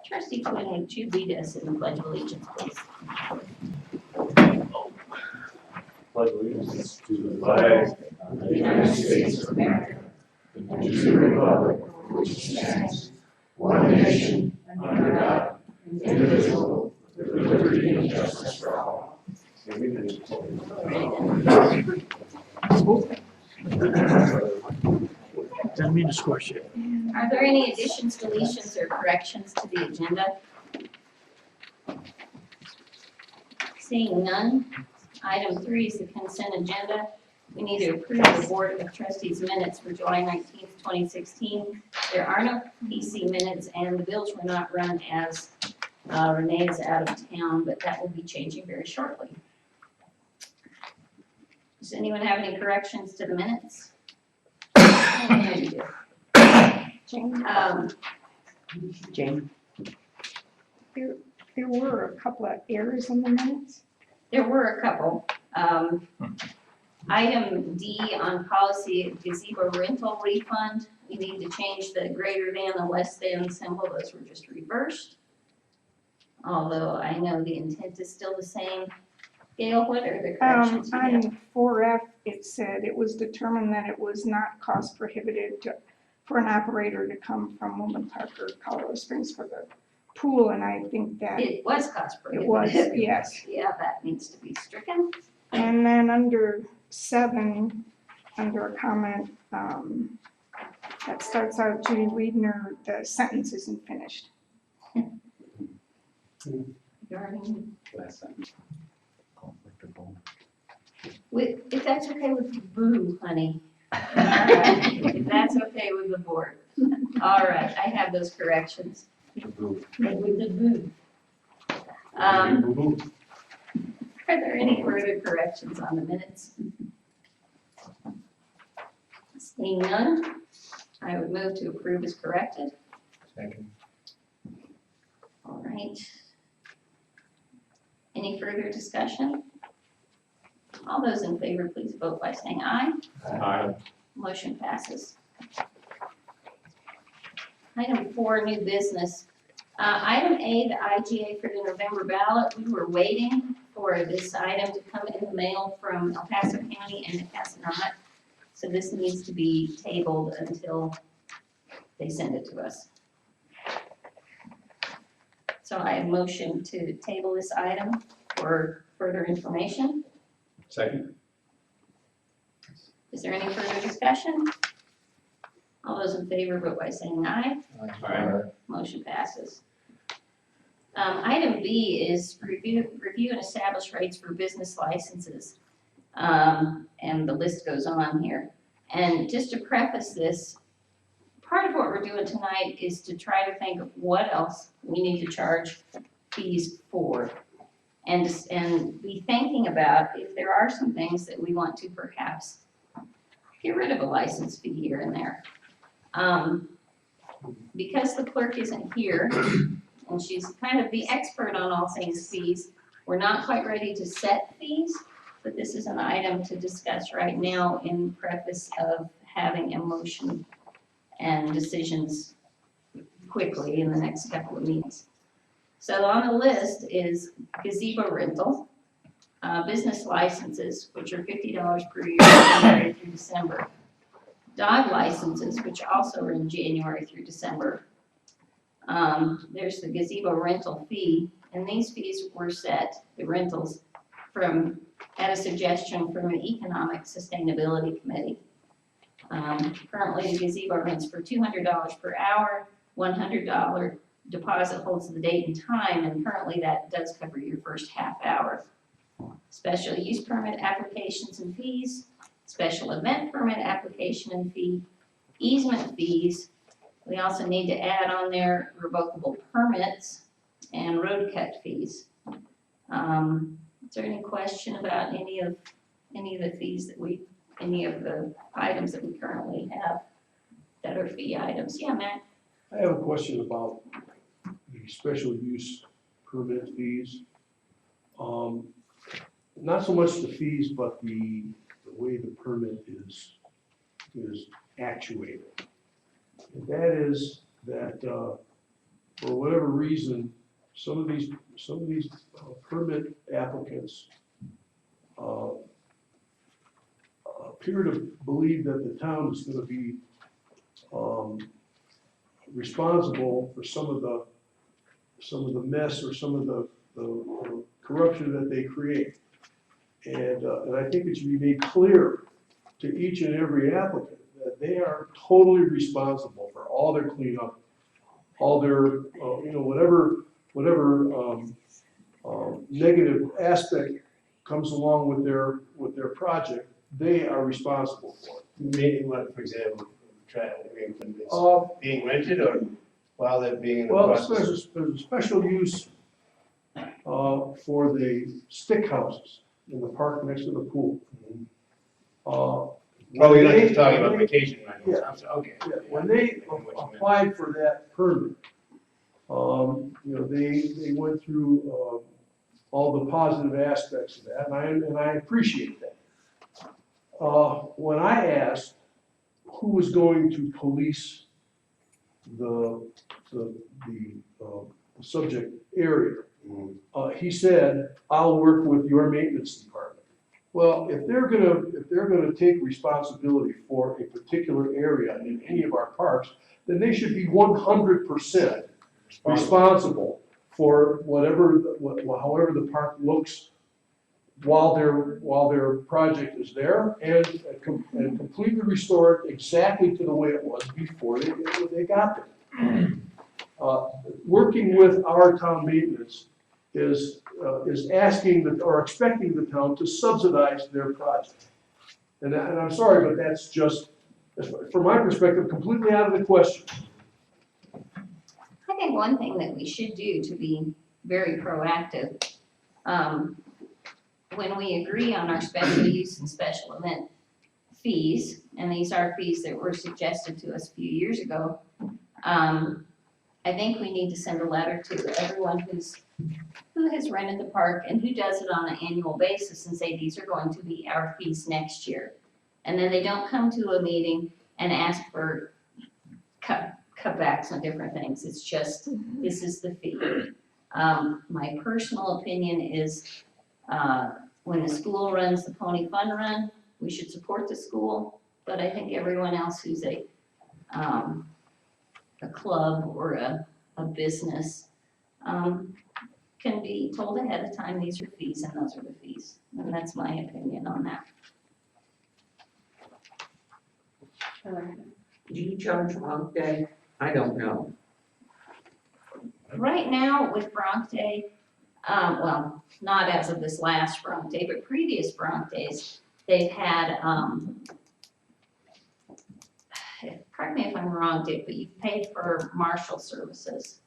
Trustee Quinn, would you lead us in the Pledge of Allegiance, please? Pledge allegiance to the flag of the United States of America and to the republic for which it stands, one nation, under God, indivisible, with liberty and justice for all. Doesn't mean to squash it. Are there any additions, deletions, or corrections to the agenda? Seeing none, item 3 is the consent agenda. We need to approve the Board of Trustees minutes for July 19th, 2016. There are no PC minutes, and the bills were not run as Renee is out of town, but that will be changing very shortly. Does anyone have any corrections to the minutes? Jane. There were a couple of errors in the minutes. There were a couple. Item D on policy gazebo rental refund, we need to change the greater than, the less than symbol. Those were just reversed. Although I know the intent is still the same. Gail, what are the corrections you have? On 4F, it said it was determined that it was not cost prohibitive for an operator to come from Woodland Park or Colorado Springs for the pool, and I think that It was cost prohibitive. it was, yes. Yeah, that needs to be stricken. And then under 7, under a comment that starts out Judy Wiedner, the sentence isn't finished. Regarding, Last sentence. if that's okay with the boo, honey. All right, if that's okay with the board. All right, I have those corrections. With the boo. Are there any further corrections on the minutes? Seeing none, I would move to approve as corrected. Second. All right. Any further discussion? All those in favor, please vote by saying aye. Aye. Motion passes. Item 4, new business. Item A, the IGA for the November ballot. We were waiting for this item to come in the mail from El Paso County, and it has not. So this needs to be tabled until they send it to us. So I have motion to table this item for further information. Second. Is there any further discussion? All those in favor vote by saying aye. Aye. Motion passes. Item B is review and establish rates for business licenses. And the list goes on here. And just to preface this, part of what we're doing tonight is to try to think of what else we need to charge fees for. And be thinking about if there are some things that we want to perhaps get rid of a license fee here and there. Because the clerk isn't here, and she's kind of the expert on all things fees, we're not quite ready to set fees, but this is an item to discuss right now in preface of having a motion and decisions quickly in the next couple of meetings. So on the list is gazebo rental, business licenses, which are $50 per year, January through December. Dog licenses, which also are in January through December. There's the gazebo rental fee, and these fees were set, the rentals, at a suggestion from the Economic Sustainability Committee. Currently, the gazebo rents for $200 per hour, $100 deposit holds the date and time, and currently that does cover your first half hour. Special use permit applications and fees, special event permit application and fee, easement fees. We also need to add on there revocable permits and road cut fees. Is there any question about any of the fees any of the items that we currently have that are fee items? Yeah, Matt? I have a question about the special use permit fees. Not so much the fees, but the way the permit is actuated. And that is that for whatever reason, some of these permit applicants appear to believe that the town is gonna be responsible for some of the mess or some of the corruption that they create. And I think it should be made clear to each and every applicant that they are totally responsible for all their cleanup, all their, whatever negative aspect comes along with their project, they are responsible for it. Meaning what, for example, when it's being rented or while they're being in the Well, process? there's a special use for the stick houses in the park next to the pool. Oh, you're not just talking about vacation rentals? Yeah. I'm sorry, okay. Yeah, when they applied for that permit, they went through all the positive aspects of that, and I appreciate that. When I asked who was going to police the subject area, he said, "I'll work with your maintenance department." Well, if they're gonna take responsibility for a particular area in any of our parks, then they should be 100% responsible for however the park looks while their project is there, and completely restore it exactly to the way it was before they got there. Working with our town maintenance is asking or expecting the town to subsidize their project. And I'm sorry, but that's just, from my perspective, completely out of the question. I think one thing that we should do to be very proactive, when we agree on our special use and special event fees, and these are fees that were suggested to us a few years ago, I think we need to send a letter to everyone who has rented the park and who does it on an annual basis and say, these are going to be our fees next year. And then they don't come to a meeting and ask for cutbacks on different things. It's just, this is the fee. My personal opinion is, when the school runs the pony fun run, we should support the school, but I think everyone else who's a club or a business, can be told ahead of time, these are fees and those are the fees. And that's my opinion on that. Do you charge Bronc Day? I don't know. Right now with Bronc Day, well, not as of this last Bronc Day, but previous Bronc Days, they've had, correct me if I'm wrong, Dick, but you've paid for marshal services.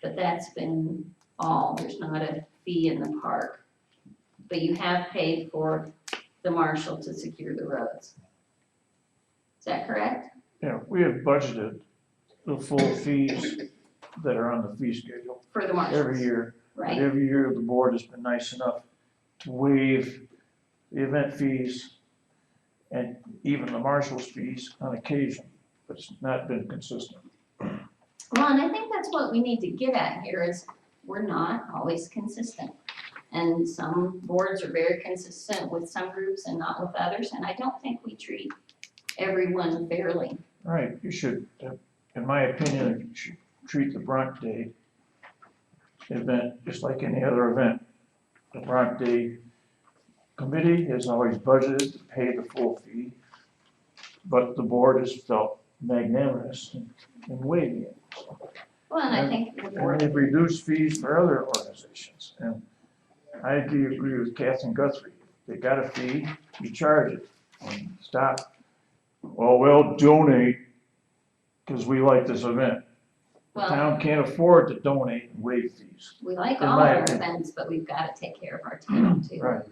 But that's been all, there's not a fee in the park. But you have paid for the marshal to secure the roads. Is that correct? Yeah, we have budgeted the full fees that are on the fee schedule For the marshals? every year. Right, Every year, the board has been nice enough to waive the event fees and even the marshal's fees on occasion, but it's not been consistent. well, and I think that's what we need to get at here is we're not always consistent. And some boards are very consistent with some groups and not with others, and I don't think we treat everyone fairly. Right, you should, in my opinion, you should treat the Bronc Day event just like any other event. The Bronc Day committee has always budgeted to pay the full fee, but the board has felt magnanimous in waiving it. Well, and I think the And board, they've reduced fees for other organizations, and I do agree with Kathleen Guthrie. They got a fee, you charge it, and stop. Well, we'll donate because we like this event. The well, town can't afford to donate and waive fees. we like in all my our opinion. events, but we've gotta take care of our town too. Right.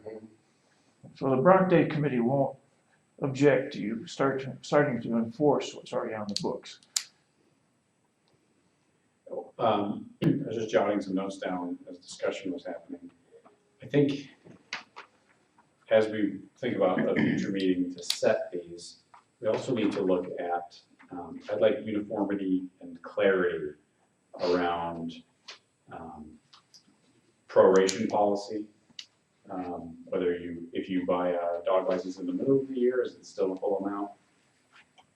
So the Bronc Day committee won't object to you starting to enforce what's already on the books. I was just jotting some notes down as discussion was happening. I think as we think about a future meeting to set these, we also need to look at, I'd like uniformity and clarity around proration policy. Whether if you buy a dog license in the middle of the year, is it still the full amount?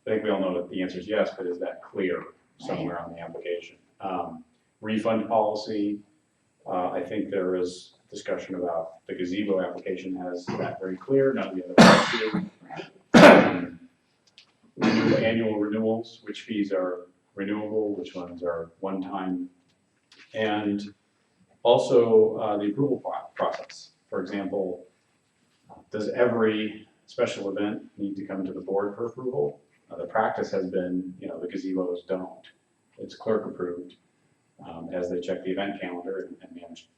I think we all know that the answer is yes, but is that clear somewhere on the application? Refund policy, I think there is discussion about the gazebo application has that very clear, none of the other ones do. Annual renewals, which fees are renewable, which ones are one-time, and also the approval process. For example, does every special event need to come to the board for approval? The practice has been, the gazebos don't. It's clerk approved as they check the event calendar and manage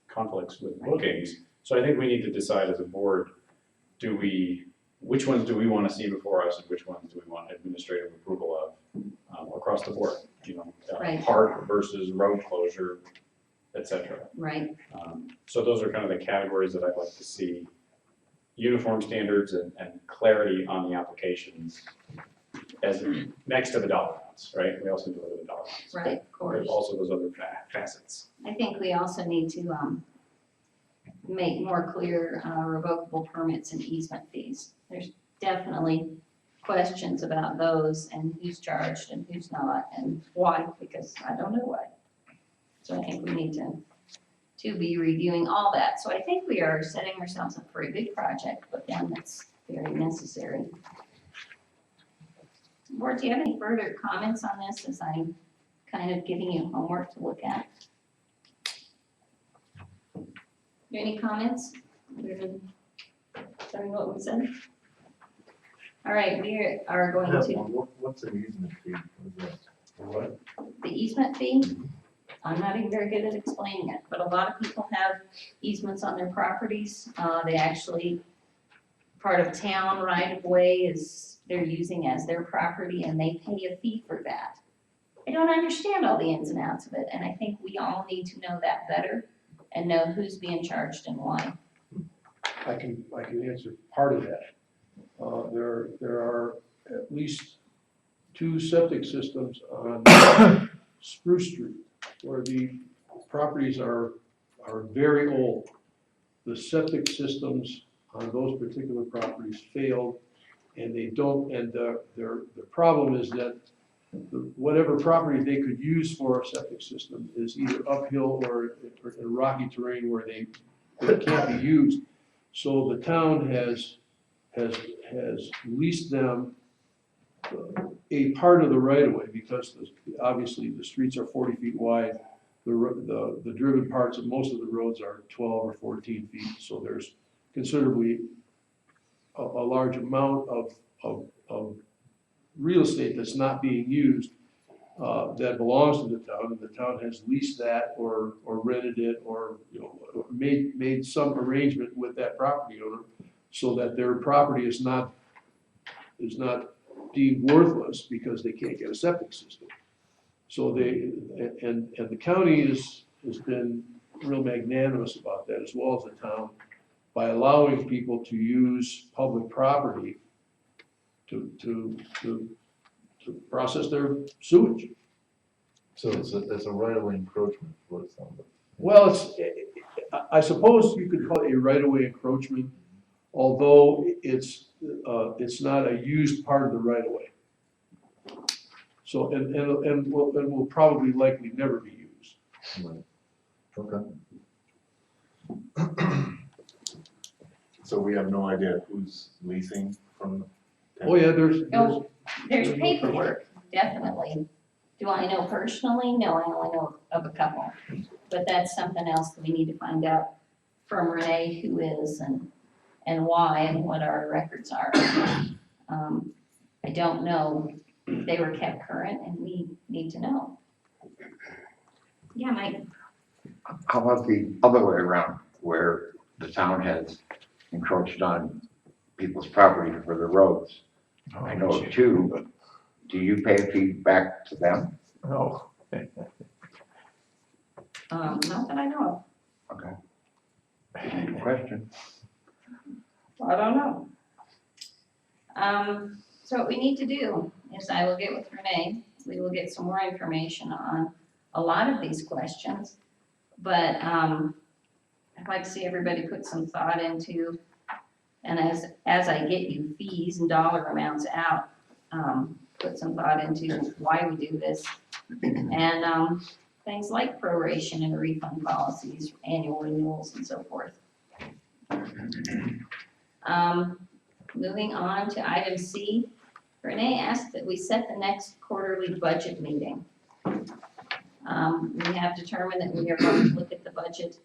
conflicts with bookings. So I think we need to decide as a board, which ones do we want to see before us and which ones do we want administrative approval of across the board? Right. Park versus road closure, et cetera. Right. So those are kind of the categories that I'd like to see. Uniform standards and clarity on the applications as next to the dollar amounts, right? We also do look at the dollar amounts. Right, of course. There's also those other facets. I think we also need to make more clear revocable permits and easement fees. There's definitely questions about those and who's charged and who's not and why, because I don't know why. So I think we need to be reviewing all that. So I think we are setting ourselves up for a big project, but one that's very necessary. Board, do you have any further comments on this as I'm kind of giving you homework to look at? Any comments? Sorry, what we said? All right, we are going to, What's an easement fee? What? the easement fee, I'm not even very good at explaining it, but a lot of people have easements on their properties. They actually, part of town right of way is they're using as their property and they pay a fee for that. I don't understand all the ins and outs of it, and I think we all need to know that better and know who's being charged and why. I can answer part of that. There are at least 2 septic systems on Spruce Street where the properties are very old. The septic systems on those particular properties failed, and they don't. And the problem is that whatever property they could use for a septic system is either uphill or in rocky terrain where they can't be used. So the town has leased them a part of the right of way because obviously the streets are 40 feet wide. The driven parts of most of the roads are 12 or 14 feet. So there's considerably a large amount of real estate that's not being used that belongs to the town, and the town has leased that or rented it or made some arrangement with that property owner so that their property is not deemed worthless because they can't get a septic system. So and the county has been real magnanimous about that, as well as the town, by allowing people to use public property to process their sewage. So it's a right-of-way encroachment for somebody. Well, I suppose you could call it a right-of-way encroachment, although it's not a used part of the right-of-way. So, and will probably likely never be used. Right. Okay. So we have no idea who's leasing from the town? Oh, yeah, there's There's paperwork, definitely. Do I know personally? No, I only know of a couple. But that's something else that we need to find out from Renee who is and why and what our records are. I don't know if they were kept current and we need to know. Yeah, Mike? How about the other way around, where the town has encroached on people's property for the roads? I know of 2, but do you pay a fee back to them? No. Not that I know Okay. Good question. of. I don't know. So what we need to do is I will get with Renee we will get some more information on a lot of these questions. But, I'd like to see everybody put some thought into, and as I get you fees and dollar amounts out, put some thought into why we do this. And, things like proration and refund policies, annual renewals and so forth. Moving on to item C, Renee asked that we set the next quarterly budget meeting. We have determined that we are going to look at the budget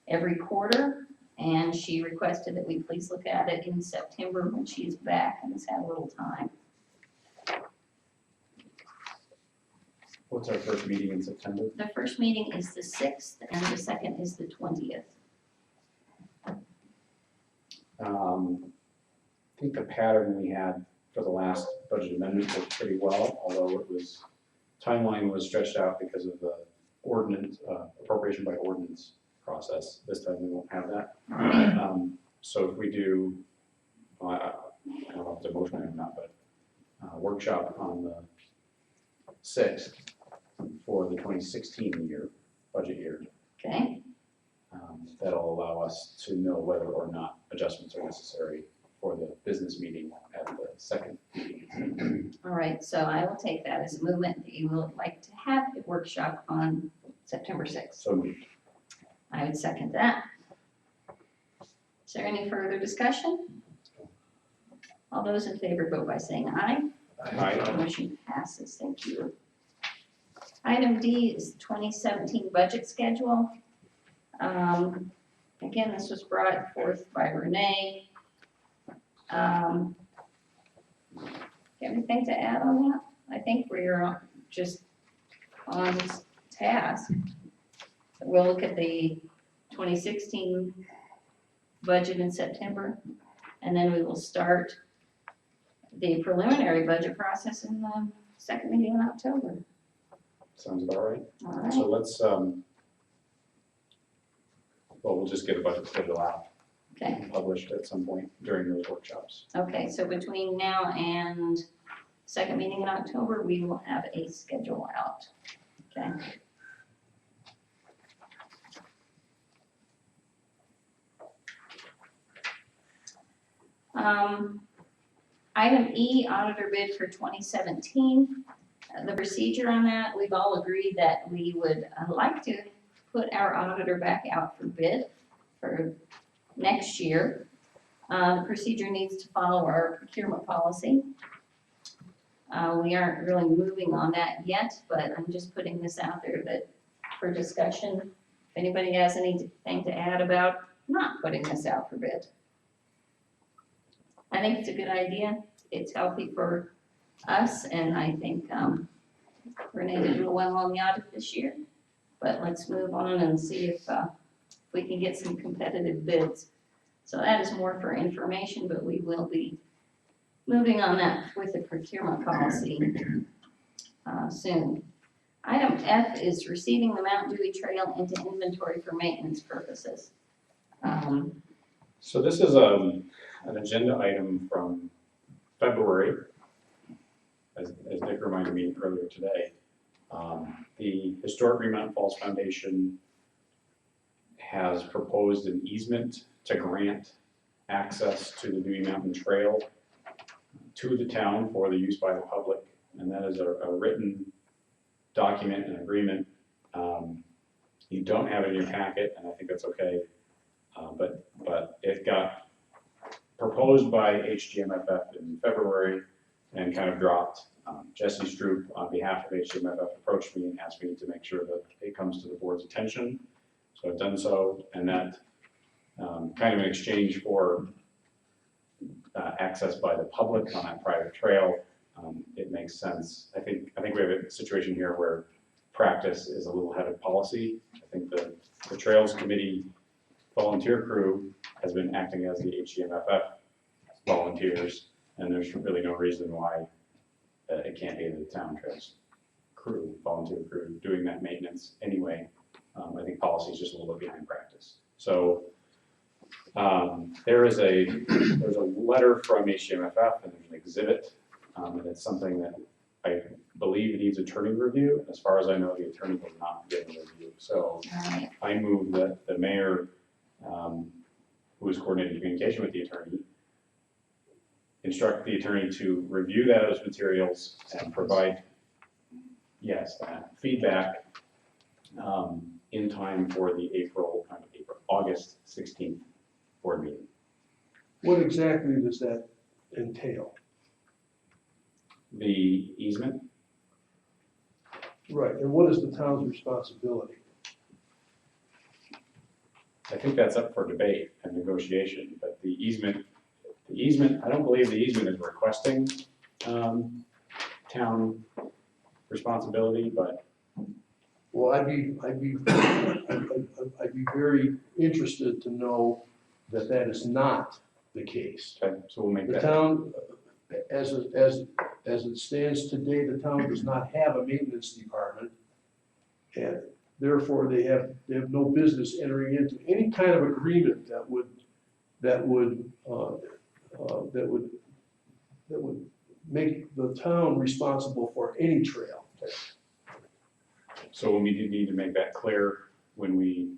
every quarter, and she requested that we please look at it in September when she is back and has had a little time. What's our first meeting in September? The first meeting is the 6th, and the second is the 20th. I think the pattern we had for the last budget amendment worked pretty well, although timeline was stretched out because of the ordinance, appropriation by ordinance process. This time we won't have that. So if we do, I don't know if it's a motion or not, but workshop on the 6th for the 2016 year, budget year. Okay, That'll allow us to know whether or not adjustments are necessary for the business meeting at the second meeting. all right, so I will take that as a movement that you would like to have a workshop on September 6th. So moved. I would second that. Is there any further discussion? All those in favor vote by saying aye. Aye. Motion passes, thank you. Item D is the 2017 budget schedule. Again, this was brought forth by Renee. Anything to add on that? I think we're just on task. We'll look at the 2016 budget in September, and then we will start the preliminary budget process in the second meeting in October. Sounds about right. All right, So let's, we'll just get a budget schedule out okay, and published at some point during those workshops. okay, so between now and second meeting in October, we will have a schedule out, okay? Item E, auditor bid for 2017. The procedure on that, we've all agreed that we would like to put our auditor back out for bid for next year. The procedure needs to follow our procurement policy. We aren't really moving on that yet, but I'm just putting this out there that for discussion. If anybody has anything to add about not putting this out for bid. I think it's a good idea. It's healthy for us, and I think Renee did real well on the audit this year. But let's move on and see if we can get some competitive bids. So that is more for information, but we will be moving on that with the procurement policy soon. Item F is receiving the Mount Dewey Trail into inventory for maintenance purposes. So this is an agenda item from February, as Dick reminded me earlier today. The Historic Green Mountain Falls Foundation has proposed an easement to grant access to the Dewey Mountain Trail to the town for the use by the public, and that is a written document and agreement. You don't have it in your packet, and I think that's okay, but it got proposed by HGMFF in February and kind of dropped. Jesse Stroop, on behalf of HGMFF, approached me and asked me to make sure that it comes to the board's attention. So I've done so, and that kind of in exchange for access by the public on that private trail, it makes sense. I think we have a situation here where practice is a little ahead of policy. I think the Trails Committee volunteer crew has been acting as the HGMFF volunteers, and there's really no reason why it can't be the town trails crew, volunteer crew, doing that maintenance anyway. I think policy is just a little bit behind practice. So there's a letter from HGMFF and there's an exhibit, and it's something that I believe it needs attorney review. As far as I know, the attorney will not give a review. So Alright, I move that the mayor, who is coordinating communication with the attorney, instruct the attorney to review those materials and provide, yes, that feedback in time for the August 16th board meeting. What exactly does that entail? The easement, Right, and what is the town's responsibility? I think that's up for debate and negotiation, but the easement, I don't believe the easement is requesting town responsibility, but Well, I'd be very interested to know that that is not the case. okay, so we'll make The that. town, as it stands today, the town does not have a maintenance department. And therefore, they have no business entering into any kind of agreement that would make the town responsible for any trail. So we need to make that clear when we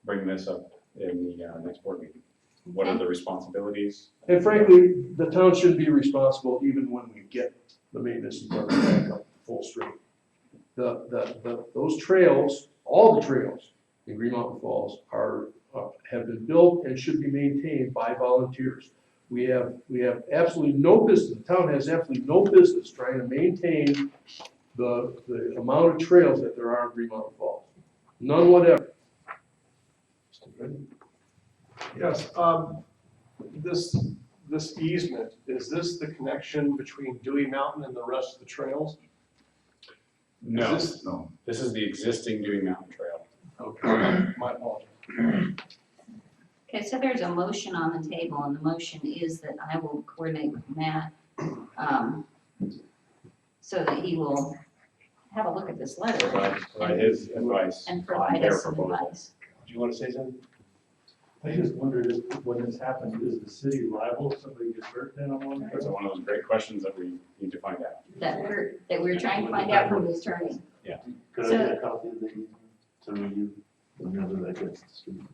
bring this up in the next board meeting. What are the responsibilities? And frankly, the town should be responsible even when we get the maintenance department back up full strength. Those trails, all the trails in Green Mountain Falls have been built and should be maintained by volunteers. We have absolutely no business, the town has absolutely no business trying to maintain the amount of trails that there are in Green Mountain Falls. None whatever. Yes, this easement, is this the connection between Dewey Mountain and the rest of the trails? No, Is No. this is the existing Dewey Mountain Trail. Okay, my apologies. okay, so there's a motion on the table, and the motion is that I will coordinate with Matt, so that he will have a look at this letter Provide his advice and on provide their us some proposal. advice. Do you want to say something? I just wondered if, when this happens, is the city liable if somebody gets hurt then on one? That's one of those great questions that we need to find out. That we're trying to find out from the attorney. Could I get a copy of the easement to review whenever that gets distributed?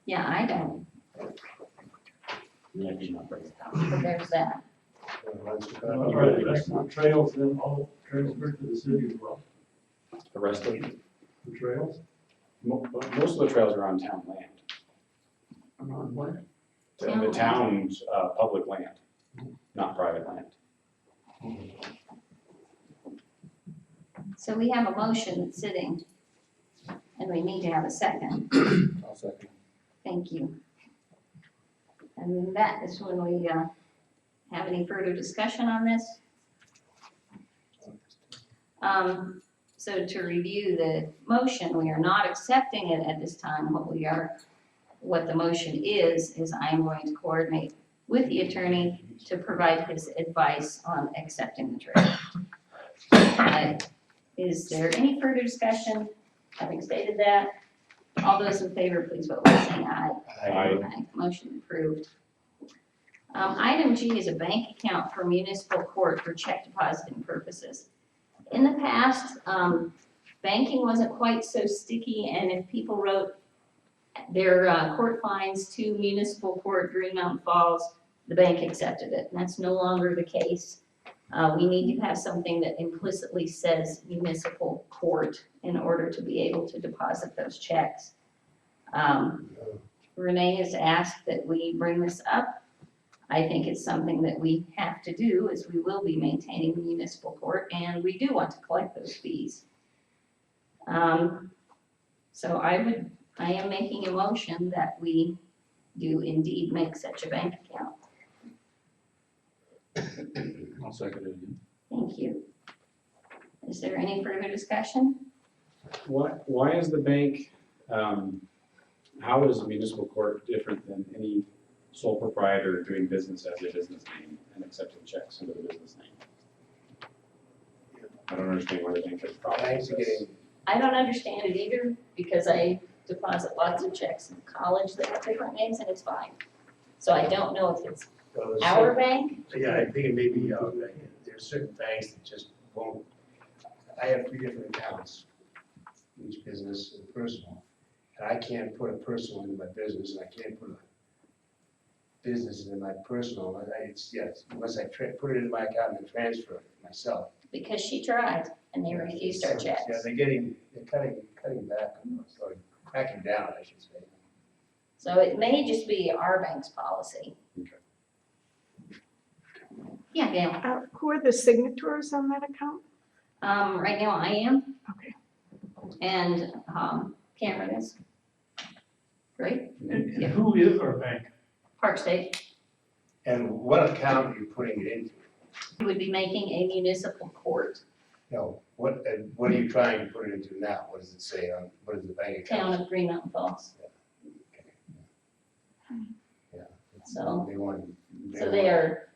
Yeah, I don't, but there's that. Are the rest of the trails then all transferred to the city as well? The rest of, The trails? most of the trails are on town land. On what? The Town town's public land, not private land. So we have a motion that's sitting, and we need to have a second. I'll second. Thank you. And then that is when we have any further discussion on this. So to review the motion, we are not accepting it at this time. What the motion is I am going to coordinate with the attorney to provide his advice on accepting the trail. Is there any further discussion? Having stated that, all those in favor, please vote by saying aye. Aye. Motion approved. Item G is a bank account for municipal court for check depositing purposes. In the past, banking wasn't quite so sticky, and if people wrote their court fines to municipal court, Green Mountain Falls, the bank accepted it. And that's no longer the case. We need to have something that implicitly says municipal court in order to be able to deposit those checks. Renee has asked that we bring this up. I think it's something that we have to do, as we will be maintaining the municipal court, and we do want to collect those fees. So I am making a motion that we do indeed make such a bank account. I'll second it. Thank you. Is there any further discussion? Why is the bank, how is the municipal court different than any sole proprietor doing business as a business name and accepting checks under the business name? I don't understand why the bank has problems with this. I don't understand it either, because I deposit lots of checks in college that have different names, and it's fine. So I don't know if it's our bank. Yeah, I think it may be, there's certain banks that just won't I have 3 different accounts, each business and personal. And I can't put a personal into my business, and I can't put a business into my personal, unless I put it into my account and transfer it myself. Because she tried and they refused our checks. Yeah, they're cutting back, or cracking down, I should say. So it may just be our bank's policy. Yeah, Gail. Who are the signatories on that account? Right now I am. Okay. And, Cameron is. Great. And who is our bank? Park State. And what account are you putting it into? We would be making a municipal court, No, what are you trying to put it into now? What does it say on, what is the bank account? town of Green Mountain Falls. Yeah. So- They want. So they are,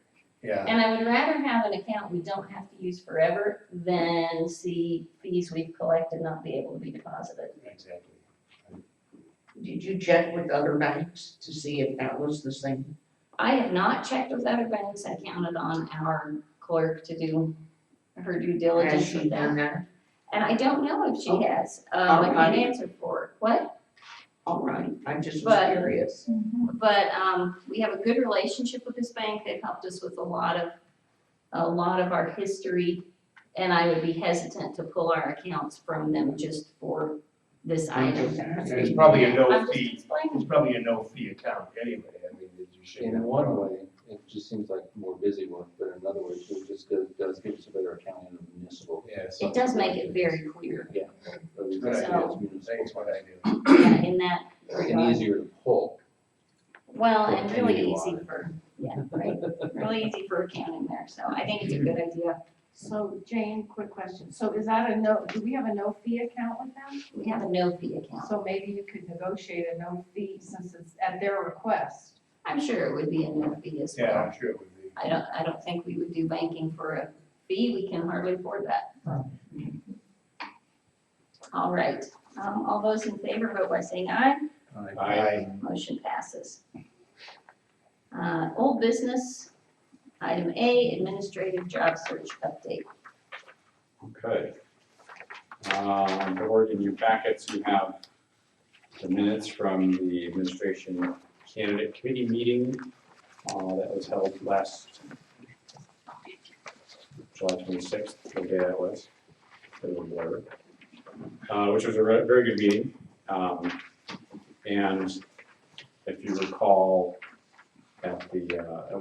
Yeah, and I would rather have an account we don't have to use forever than see fees we've collected not be able to be deposited. exactly. Did you check with other banks to see if that was the same? I have not checked with other banks. I counted on our clerk to do her due Has diligence she with done that. that? And I don't know if she Oh, has. I alright. can't answer for her. What? All right, I just was But- curious. But, we have a good relationship with this bank. They've helped us with a lot of our history. And I would be hesitant to pull our accounts from them just for this item. And it's probably a I'm no just fee, explaining. it's probably a no fee account anyway, I mean, you shouldn't In have. one way, it just seems like more busy work, but in another way, too, it just does give us a better accounting of municipal. Yes. It does make it very clear, Yeah. At least Good that's idea. it's municipal. That's what I do. yeah, in that. And regard. easier to pull. Well, and for really any easy audit. for, yeah, right, really easy for accounting there, so I think it's a good idea. So Jane, quick question. So is that a no, do we have a no fee account with them? We have a no fee account. So maybe you could negotiate a no fee since it's at their request. I'm sure it would be a no fee as Yeah, well. I'm sure it would be. I don't think we would do banking for a fee, we can hardly afford that. All right, all those in favor, vote by saying aye. Aye. Motion passes. Old business, item A, administrative job search update. Okay. Board, in your packets, you have the minutes from the administration candidate committee meeting that was held last July 26th, the day that was, which was a very good meeting. And if you recall, at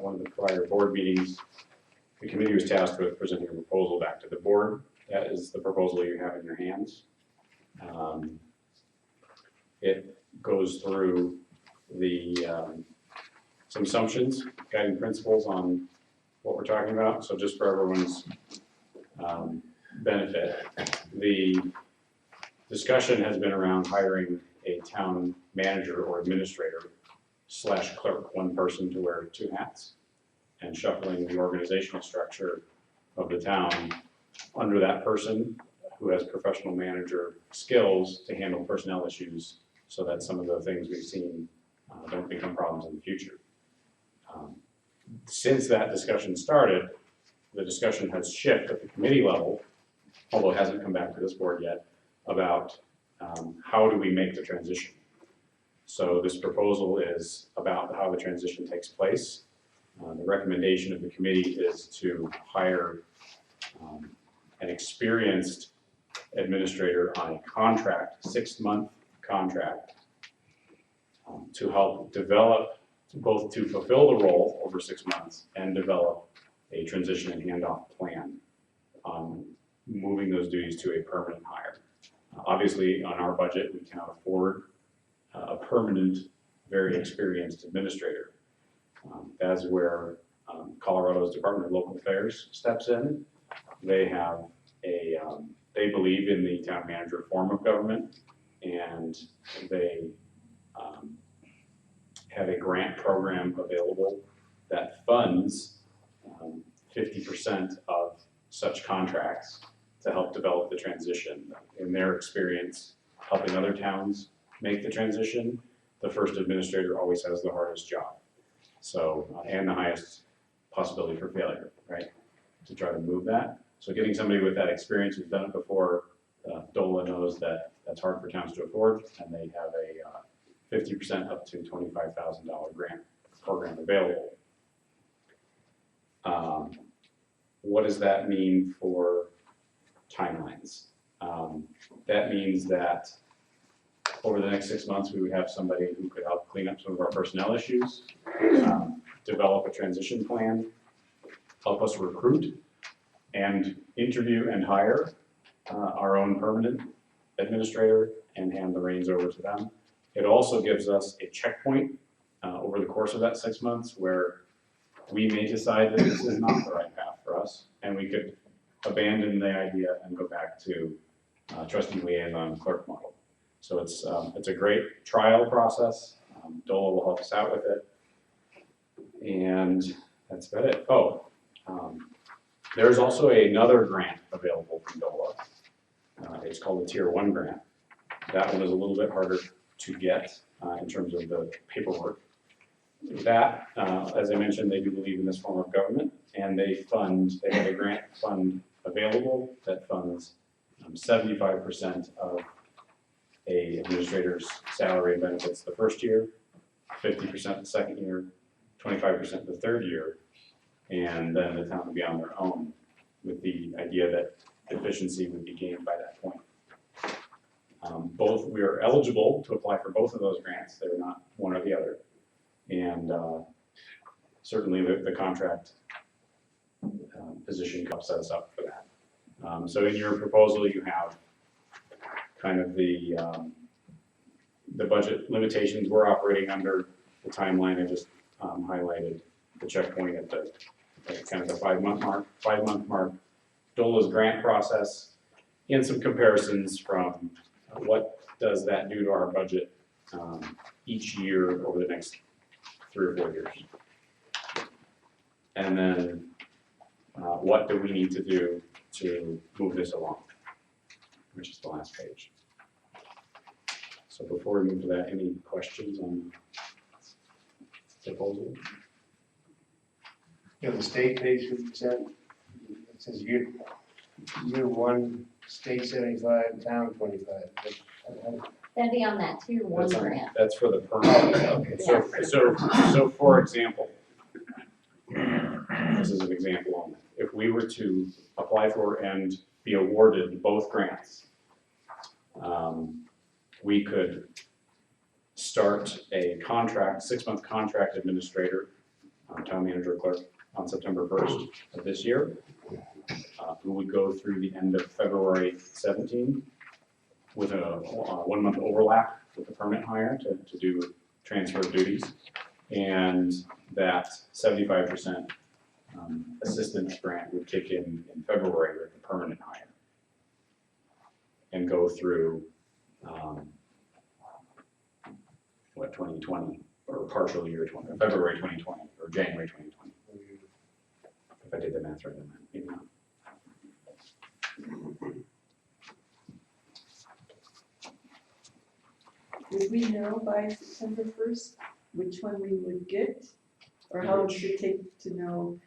one of the prior board meetings, the committee was tasked with presenting a proposal back to the board. That is the proposal you have in your hands. It goes through some assumptions, guiding principles on what we're talking about. So just for everyone's benefit, the discussion has been around hiring a town manager or administrator / clerk, one person to wear 2 hats, and shuffling the organizational structure of the town under that person who has professional manager skills to handle personnel issues so that some of the things we've seen don't become problems in the future. Since that discussion started, the discussion has shifted at the committee level, although it hasn't come back to this board yet, about how do we make the transition. So this proposal is about how the transition takes place. The recommendation of the committee is to hire an experienced administrator on a contract, 6-month contract, to help develop, both to fulfill the role over 6 months and develop a transition and handoff plan on moving those duties to a permanent hire. Obviously, on our budget, we cannot afford a permanent, very experienced administrator. That is where Colorado's Department of Local Affairs steps in. They have they believe in the town manager form of government, and they have a grant program available that funds 50% of such contracts to help develop the transition. In their experience, helping other towns make the transition, the first administrator always has the hardest job. So, and the highest possibility for failure, right? To try to move that. So getting somebody with that experience who's done it before, DOLA knows that that's hard for towns to afford, and they have a 50% up to $25,000 grant program available. What does that mean for timelines? That means that over the next 6 months, we would have somebody who could help clean up some of our personnel issues, develop a transition plan, help us recruit and interview and hire our own permanent administrator and hand the reins over to them. It also gives us a checkpoint over the course of that 6 months where we may decide that this is not the right path for us, and we could abandon the idea and go back to trustee liaison clerk model. So it's a great trial process. DOLA will help us out with it. And that's about it. Oh, there's also another grant available from DOLA. It's called the Tier 1 grant. That one is a little bit harder to get in terms of the paperwork. That, as I mentioned, they do believe in this form of government, and they have a grant fund available that funds 75% of a administrator's salary and benefits the first year, 50% the second year, 25% the third year, and then the town would be on their own, with the idea that efficiency would be gained by that point. We are eligible to apply for both of those grants. They're not one or the other. And certainly the contract position helps set us up for that. So in your proposal, you have kind of the budget limitations we're operating under, the timeline I just highlighted, the checkpoint at the kind of the 5-month mark, DOLA's grant process, and some comparisons from what does that do to our budget each year over the next 3 or 4 years. And then what do we need to do to move this along, which is the last page. So before we move to that, any questions on the proposal? You know, the state page that you said, it says year 1, state 75, town 25. That'd be on that Tier 1 That's grant. That's for the permit. Okay. So for example, this is an example only. If we were to apply for and be awarded both grants, we could start a contract, 6-month contract administrator, town manager clerk, on September 1st of this year, who would go through the end of February 17 with a 1-month overlap with the permanent hire to do transfer of duties. And that 75% assistance grant would kick in February with the permanent hire and go through 2020 or partial year February 2020 or January 2020. If I did the math right, maybe not. Would we know by September 1st which one we would get? Or how long does it take to know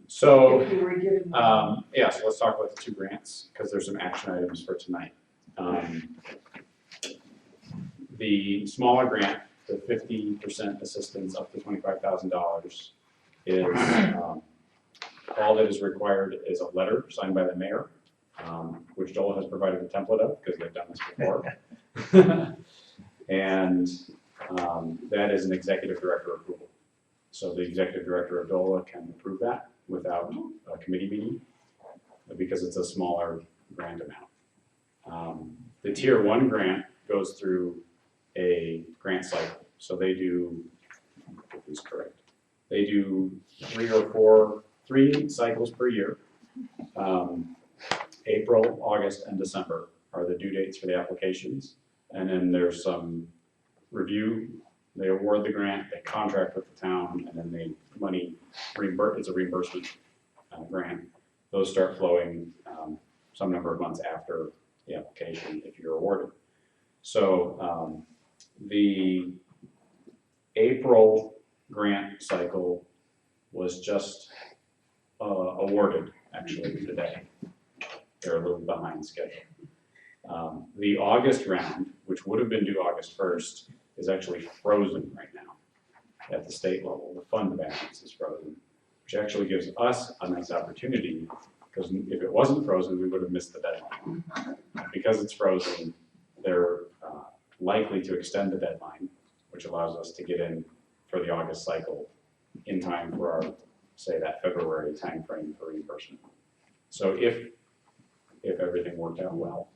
So, if we were given one? yeah, so let's talk about the 2 grants, because there's some action items for tonight. The smaller grant, the 50% assistance up to $25,000 is, all that is required is a letter signed by the mayor, which Joel has provided a template of, because they've done this before. And that is an executive director approval. So the executive director of DOLA can approve that without a committee meeting, because it's a smaller grant amount. The Tier 1 grant goes through a grant cycle. So they do, if this is correct, they do 3 cycles per year. April, August, and December are the due dates for the applications. And then there's some review. They award the grant, they contract with the town, and then it's a reimbursement grant. Those start flowing some number of months after the application if you're awarded. So the April grant cycle was just awarded actually, today. They're a little behind schedule. The August round, which would have been due August 1st, is actually frozen right now at the state level. The fund balance is frozen, which actually gives us a nice opportunity, because if it wasn't frozen, we would have missed the deadline. Because it's frozen, they're likely to extend the deadline, which allows us to get in for the August cycle in time for our, say, that February timeframe for reimbursement. So if everything worked out well,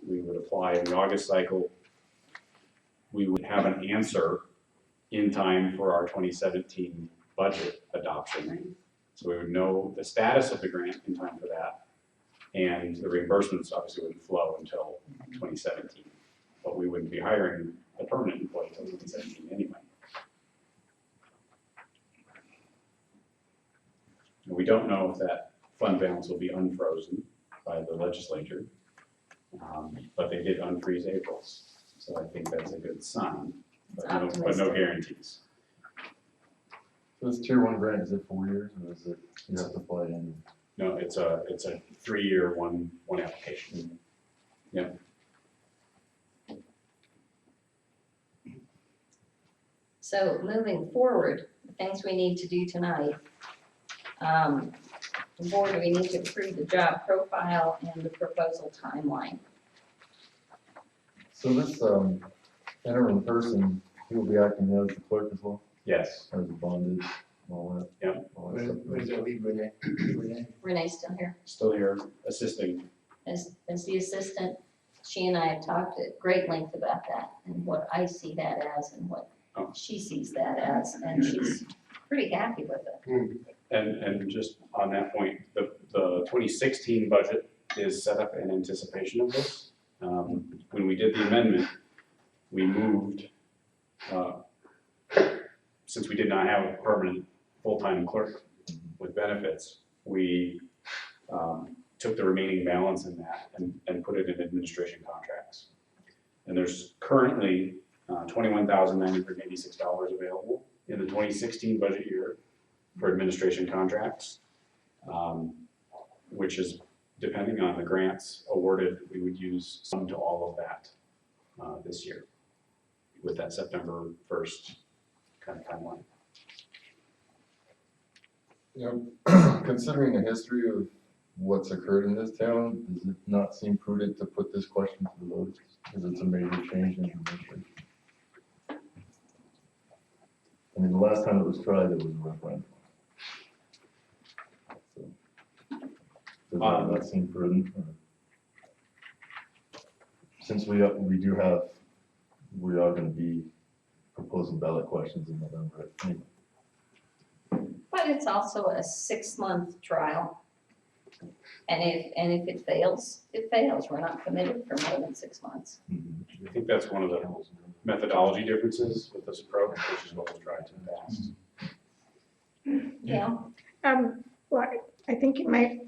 we would apply in the August cycle. We would have an answer in time for our 2017 budget adoption. So we would know the status of the grant in time for that. And the reimbursements obviously wouldn't flow until 2017. But we wouldn't be hiring a permanent employee until 2017 anyway. And we don't know if that fund balance will be unfrozen by the legislature, but they did unfreeze April's, so I think that's a good sign, but no guarantees. So this tier 1 grant, is it 4 years, or is it, you have to apply it in? No, it's a 3-year, one application. Yeah. So moving forward, the things we need to do tonight. The board, we need to approve the job profile and the proposal timeline. So this interim person, he will be acting as the clerk as well, Yes. as the bondage, all that? Yep. All that stuff. Where's the lead, Renee? Renee's still here. Still here assisting. As the assistant, she and I have talked at great length about that and what I see that as and what she sees that as, and she's pretty happy with it. And just on that point, the 2016 budget is set up in anticipation of this. When we did the amendment, we moved, since we did not have a permanent full-time clerk with benefits, we took the remaining balance in that and put it in administration contracts. And there's currently $21,986 available in the 2016 budget year for administration contracts, which is, depending on the grants awarded, we would use some to all of that this year with that September 1st kind of timeline. You know, considering the history of what's occurred in this town, does it not seem prudent to put this question to the voters? Because it's a major change in administration. I mean, the last time it was tried, it was a referendum. So, does that not seem prudent? Or? Since we are going to be proposing ballot questions in November. But it's also a 6-month trial. And if it fails, it fails. We're not committed for more than 6 months. I think that's one of the methodology differences with this approach, which is what was tried to pass. Yeah. Well, I think you might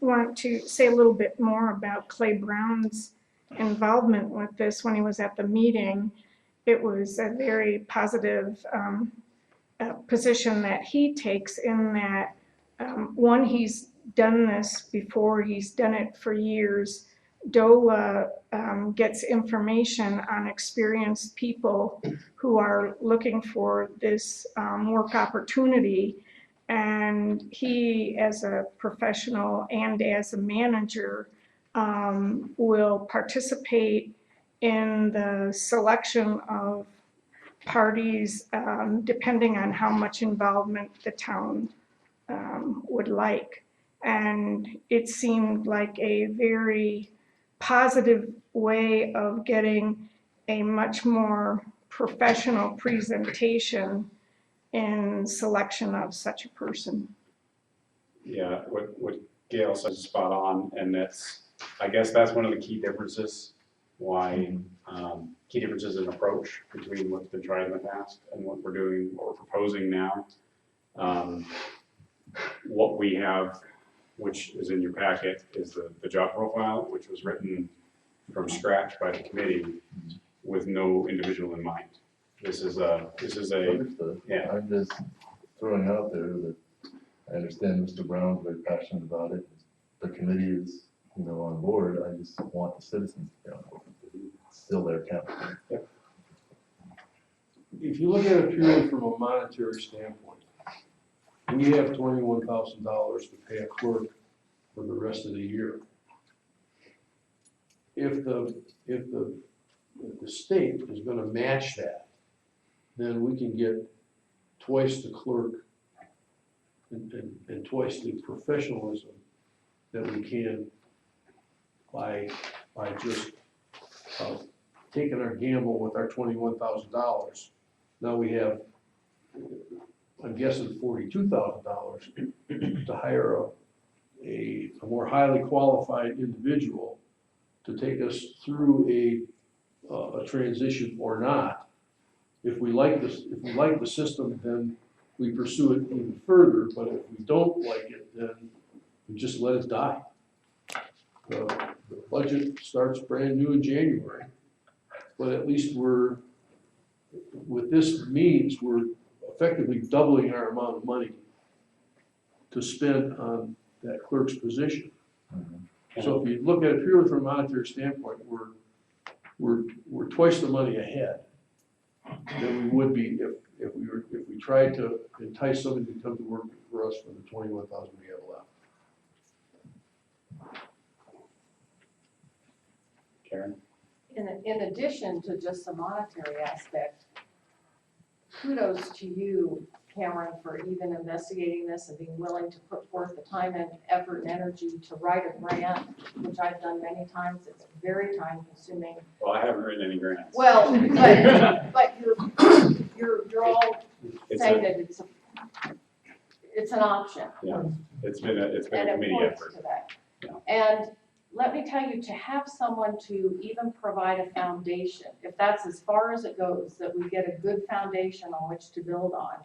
want to say a little bit more about Clay Brown's involvement with this when he was at the meeting. It was a very positive position that he takes in that, one, he's done this before, he's done it for years. DOLA gets information on experienced people who are looking for this work opportunity, and he, as a professional and as a manager, will participate in the selection of parties depending on how much involvement the town would like. And it seemed like a very positive way of getting a much more professional presentation in selection of such a person. Yeah, what Gail says is spot on, and I guess that's one of the key differences, key differences in approach between what's been tried in the past and what we're doing, what we're proposing now. What we have, which is in your packet, is the job profile, which was written from scratch by the committee with no individual in mind. This is a Understood. yeah. I'm just throwing out there that I understand Mr. Brown's very passionate about it. The committee is, on board. I just want the citizens to be on board. It's still their town. If you look at it purely from a monetary standpoint, we have $21,000 to pay a clerk for the rest of the year. If the state is gonna match that, then we can get twice the clerk and twice the professionalism that we can by just taking our gamble with our $21,000. Now we have, I'm guessing $42,000 to hire a more highly qualified individual to take us through a transition or not. If we like the system, then we pursue it even further, but if we don't like it, then we just let it die. The budget starts brand new in January, but at least with this means, we're effectively doubling our amount of money to spend on that clerk's position. So if you look at it purely from a monetary standpoint, we're twice the money ahead than we would be if we tried to entice somebody to come to work for us for the $21,000 we have left. Karen? In addition to just the monetary aspect, kudos to you, Cameron, for even investigating this and being willing to put forth the time and effort and energy to write a grant, which I've done many times. It's very time consuming. Well, I haven't written any grants. Well, but you're all It's saying a- that it's an option. Yeah, it's been a And it committee points effort. to that. Yeah. And let me tell you, to have someone to even provide a foundation, if that's as far as it goes, that we get a good foundation on which to build on,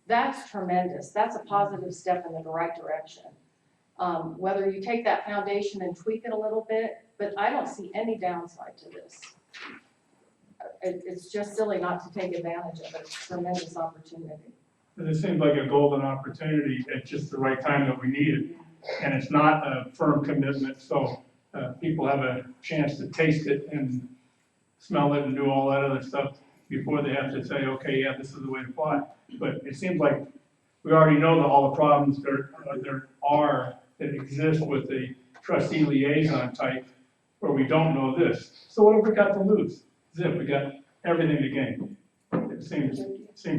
that's tremendous. That's a positive step in the right direction. Whether you take that foundation and tweak it a little bit, but I don't see any downside to this. It's just silly not to take advantage of it. It's a tremendous opportunity. It seems like a golden opportunity at just the right time that we need it. And it's not a firm commitment, so people have a chance to taste it and smell it and do all that other stuff before they have to say, okay, yeah, this is the way to apply. But it seems like we already know all the problems there are that exist with the trustee liaison type, where we don't know this. So what have we got to lose? Zip, we got everything to gain. It seems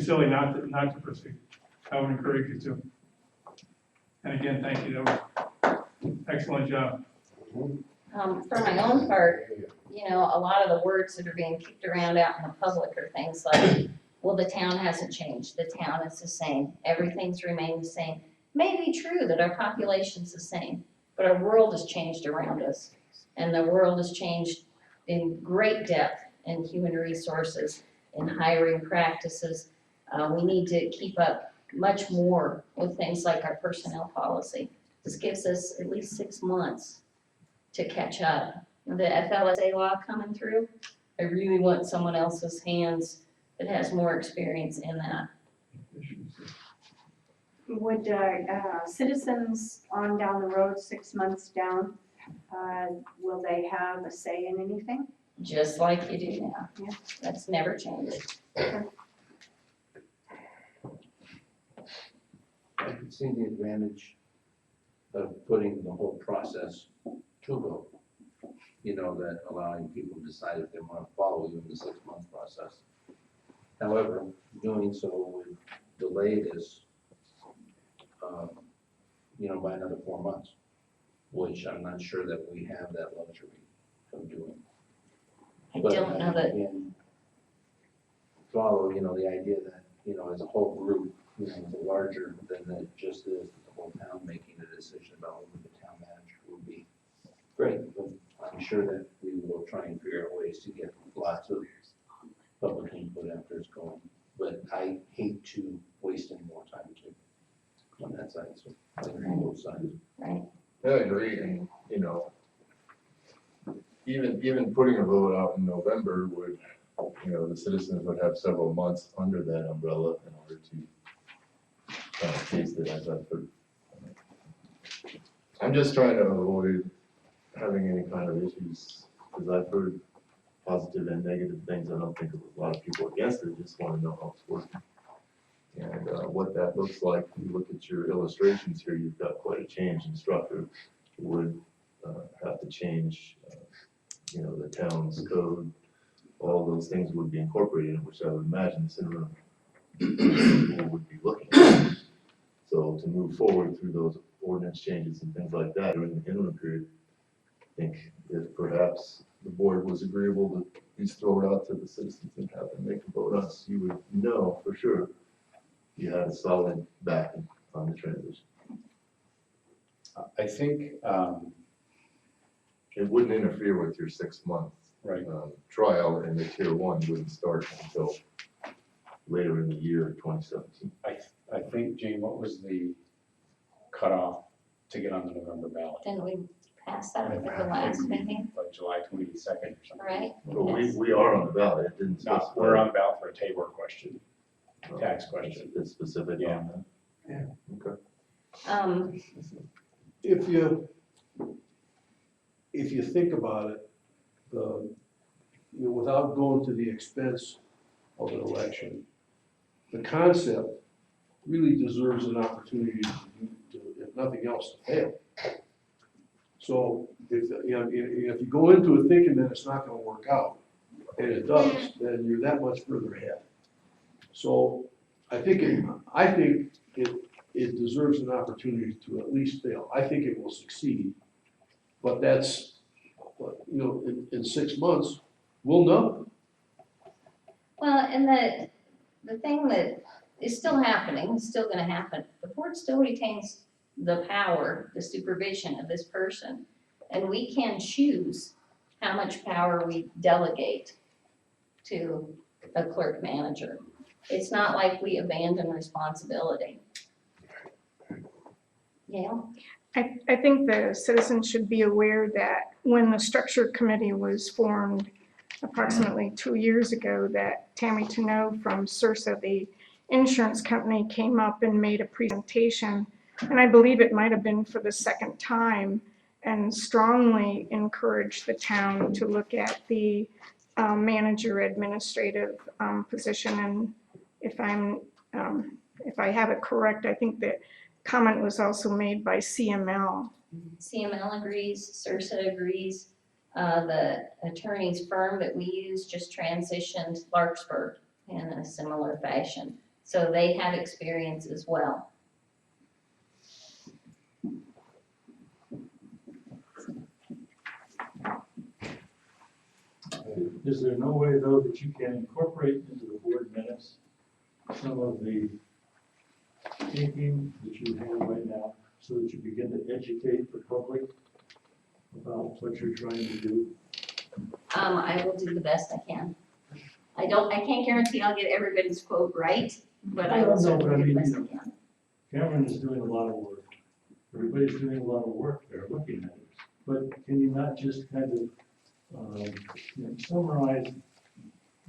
silly not to proceed. I would encourage you to. And again, thank you. That was excellent job. For my own part, a lot of the words that are being kicked around out in the public are things like, well, the town hasn't changed. The town is the same. Everything's remained the same. May be true that our population's the same, but our world has changed around us. And the world has changed in great depth in human resources, in hiring practices. We need to keep up much more with things like our personnel policy. This gives us at least 6 months to catch up. The FLSA law coming through, I really want someone else's hands that has more experience in that. Would citizens on down the road, 6 months down, will they have a say in anything? Just like you do now. Yeah. That's never changed. I can see the advantage of putting the whole process to vote. That allowing people to decide if they want to follow you in the 6-month process. However, doing so would delay this, by another 4 months, which I'm not sure that we have that luxury of doing. I don't know that. Again, follow, the idea that, as a whole group, larger than that just is the whole town making a decision about who the town manager will be. Great, but I'm sure that we will try and figure out ways to get lots of public input after it's going. But I hate to waste any more time too on that side, so I agree on both sides. Right. I agree, and, even putting a vote out in November would, the citizens would have several months under that umbrella in order to kind of taste it as I've heard. I'm just trying to avoid having any kind of issues, because I've heard positive and negative things. I don't think there's a lot of people against it, just want to know how it's working. And what that looks like, if you look at your illustrations here, you've got quite a change in structure. You would have to change, the town's code. All those things would be incorporated, which I would imagine the interim people would be looking at. So to move forward through those ordinance changes and things like that during the interim period, I think if perhaps the board was agreeable to at least throw it out to the citizens and have them make a vote on us, you would know for sure you had a solid backing on the transition. I think, It wouldn't interfere with your 6 month right, trial, and the tier one wouldn't start until later in the year 2017. I think, Jane, what was the cutoff to get on the November ballot? Didn't we pass that at the last meeting, Like July 22nd or something? right? Well, Yes. we are on the ballot, it didn't No, specify. we're on the ballot for a Tabor question, Oh, tax question. It's specific Yeah. on that? Yeah. Okay. If you think about it, without going to the expense of an election, the concept really deserves an opportunity to, if nothing else, to fail. So if you go into it thinking that it's not gonna work out, and it does, then you're that much further ahead. So I think it deserves an opportunity to at least fail. I think it will succeed, but that's, in 6 months, we'll know. Well, and the thing that is still happening, is still gonna happen, the board still retains the power, the supervision of this person. And we can choose how much power we delegate to a clerk manager. It's not like we abandon responsibility. Gail? I think the citizens should be aware that when the structure committee was formed approximately 2 years ago, that Tammy Tano from CIRSA, the insurance company, came up and made a presentation, and I believe it might have been for the second time, and strongly encouraged the town to look at the manager administrative position. And if I have it correct, I think that comment was also made by CML. CML agrees, CIRSA agrees. The attorney's firm that we use just transitioned Larkspur in a similar fashion. So they have experience as well. Is there no way, though, that you can incorporate into the board minutes some of the thinking that you have right now, so that you begin to educate the public about what you're trying to do? I will do the best I can. I can't guarantee I'll get everybody's quote right, but I will certainly do the best I can. Cameron is doing a lot of work. Everybody's doing a lot of work there, looking at it. But can you not just kind of summarize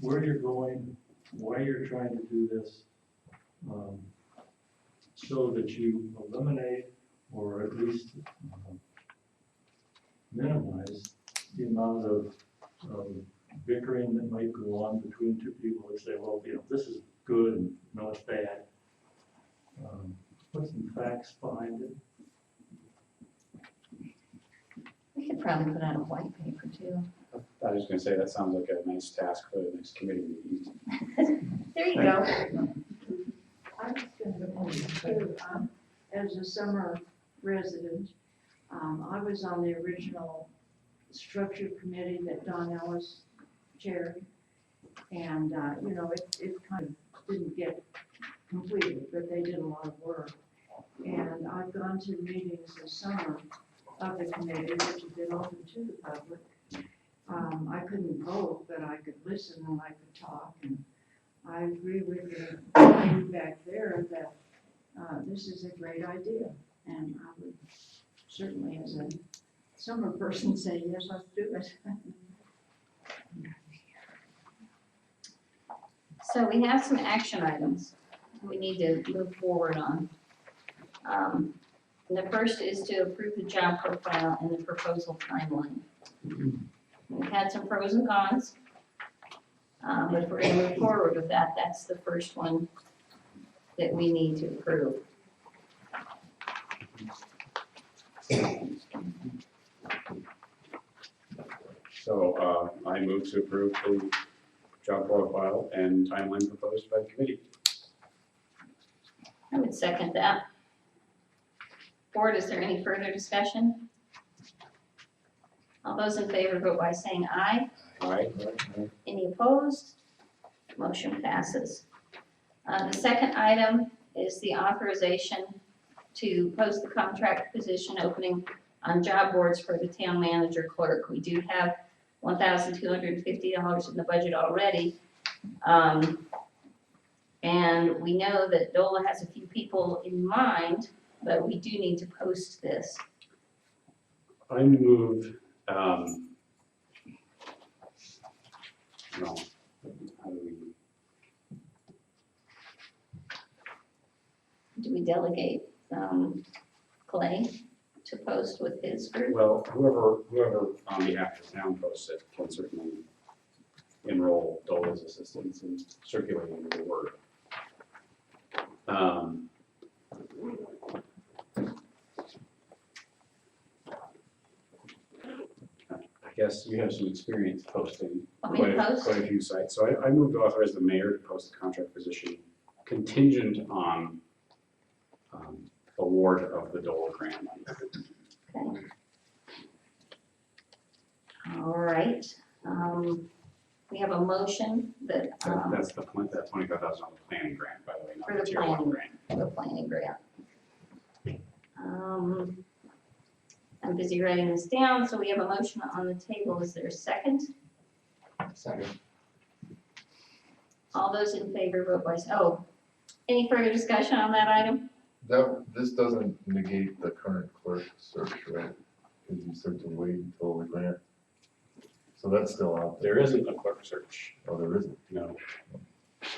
where you're going, why you're trying to do this, so that you eliminate or at least minimize the amount of bickering that might go on between two people that say, well, this is good and no, it's bad. Put some facts behind it. We could probably put out a white paper too. I was gonna say, that sounds like a nice task for the next committee meeting. There you go. I was gonna say too, as a summer resident, I was on the original structure committee that Don Ellis chaired. And, it kind of didn't get completed, but they did a lot of work. And I've gone to meetings this summer of the committee, which have been open to the public. I couldn't vote, but I could listen and I could talk, and I agree with the lady back there that this is a great idea, and I would certainly, as a summer person, say, yes, let's do it. So we have some action items we need to move forward on. And the first is to approve the job profile and the proposal timeline. We've had some pros and cons. But if we're gonna move forward with that, that's the first one that we need to approve. So, I move to approve the job profile and timeline proposed by the committee. I would second that. Board, is there any further discussion? All those in favor vote by saying aye. Aye. Any opposed? Motion passes. The second item is the authorization to post the contract position opening on job boards for the town manager clerk. We do have $1,250 in the budget already. And we know that DOLA has a few people in mind, but we do need to post this. I move, no, how do we? Do we delegate Clay to post with his group? Well, whoever on behalf of the town posts it can certainly enroll Dola's assistants in circulating the word. I guess you have some experience posting Want me to post? quite a few sites, so I move to authorize the mayor to post the contract position contingent on award of the Dola grant money. Okay. All right, we have a motion that, That's the point, that $25,000 planning grant, by the way, for not the the tier one planning, grant. the planning grant. I'm busy writing this down, so we have a motion on the table. Is there a second? Second. All those in favor vote by, any further discussion on that item? This doesn't negate the current clerk search, right? Because you said to wait until the grant. So that's still out there. There isn't a clerk search, Oh, there isn't. no, as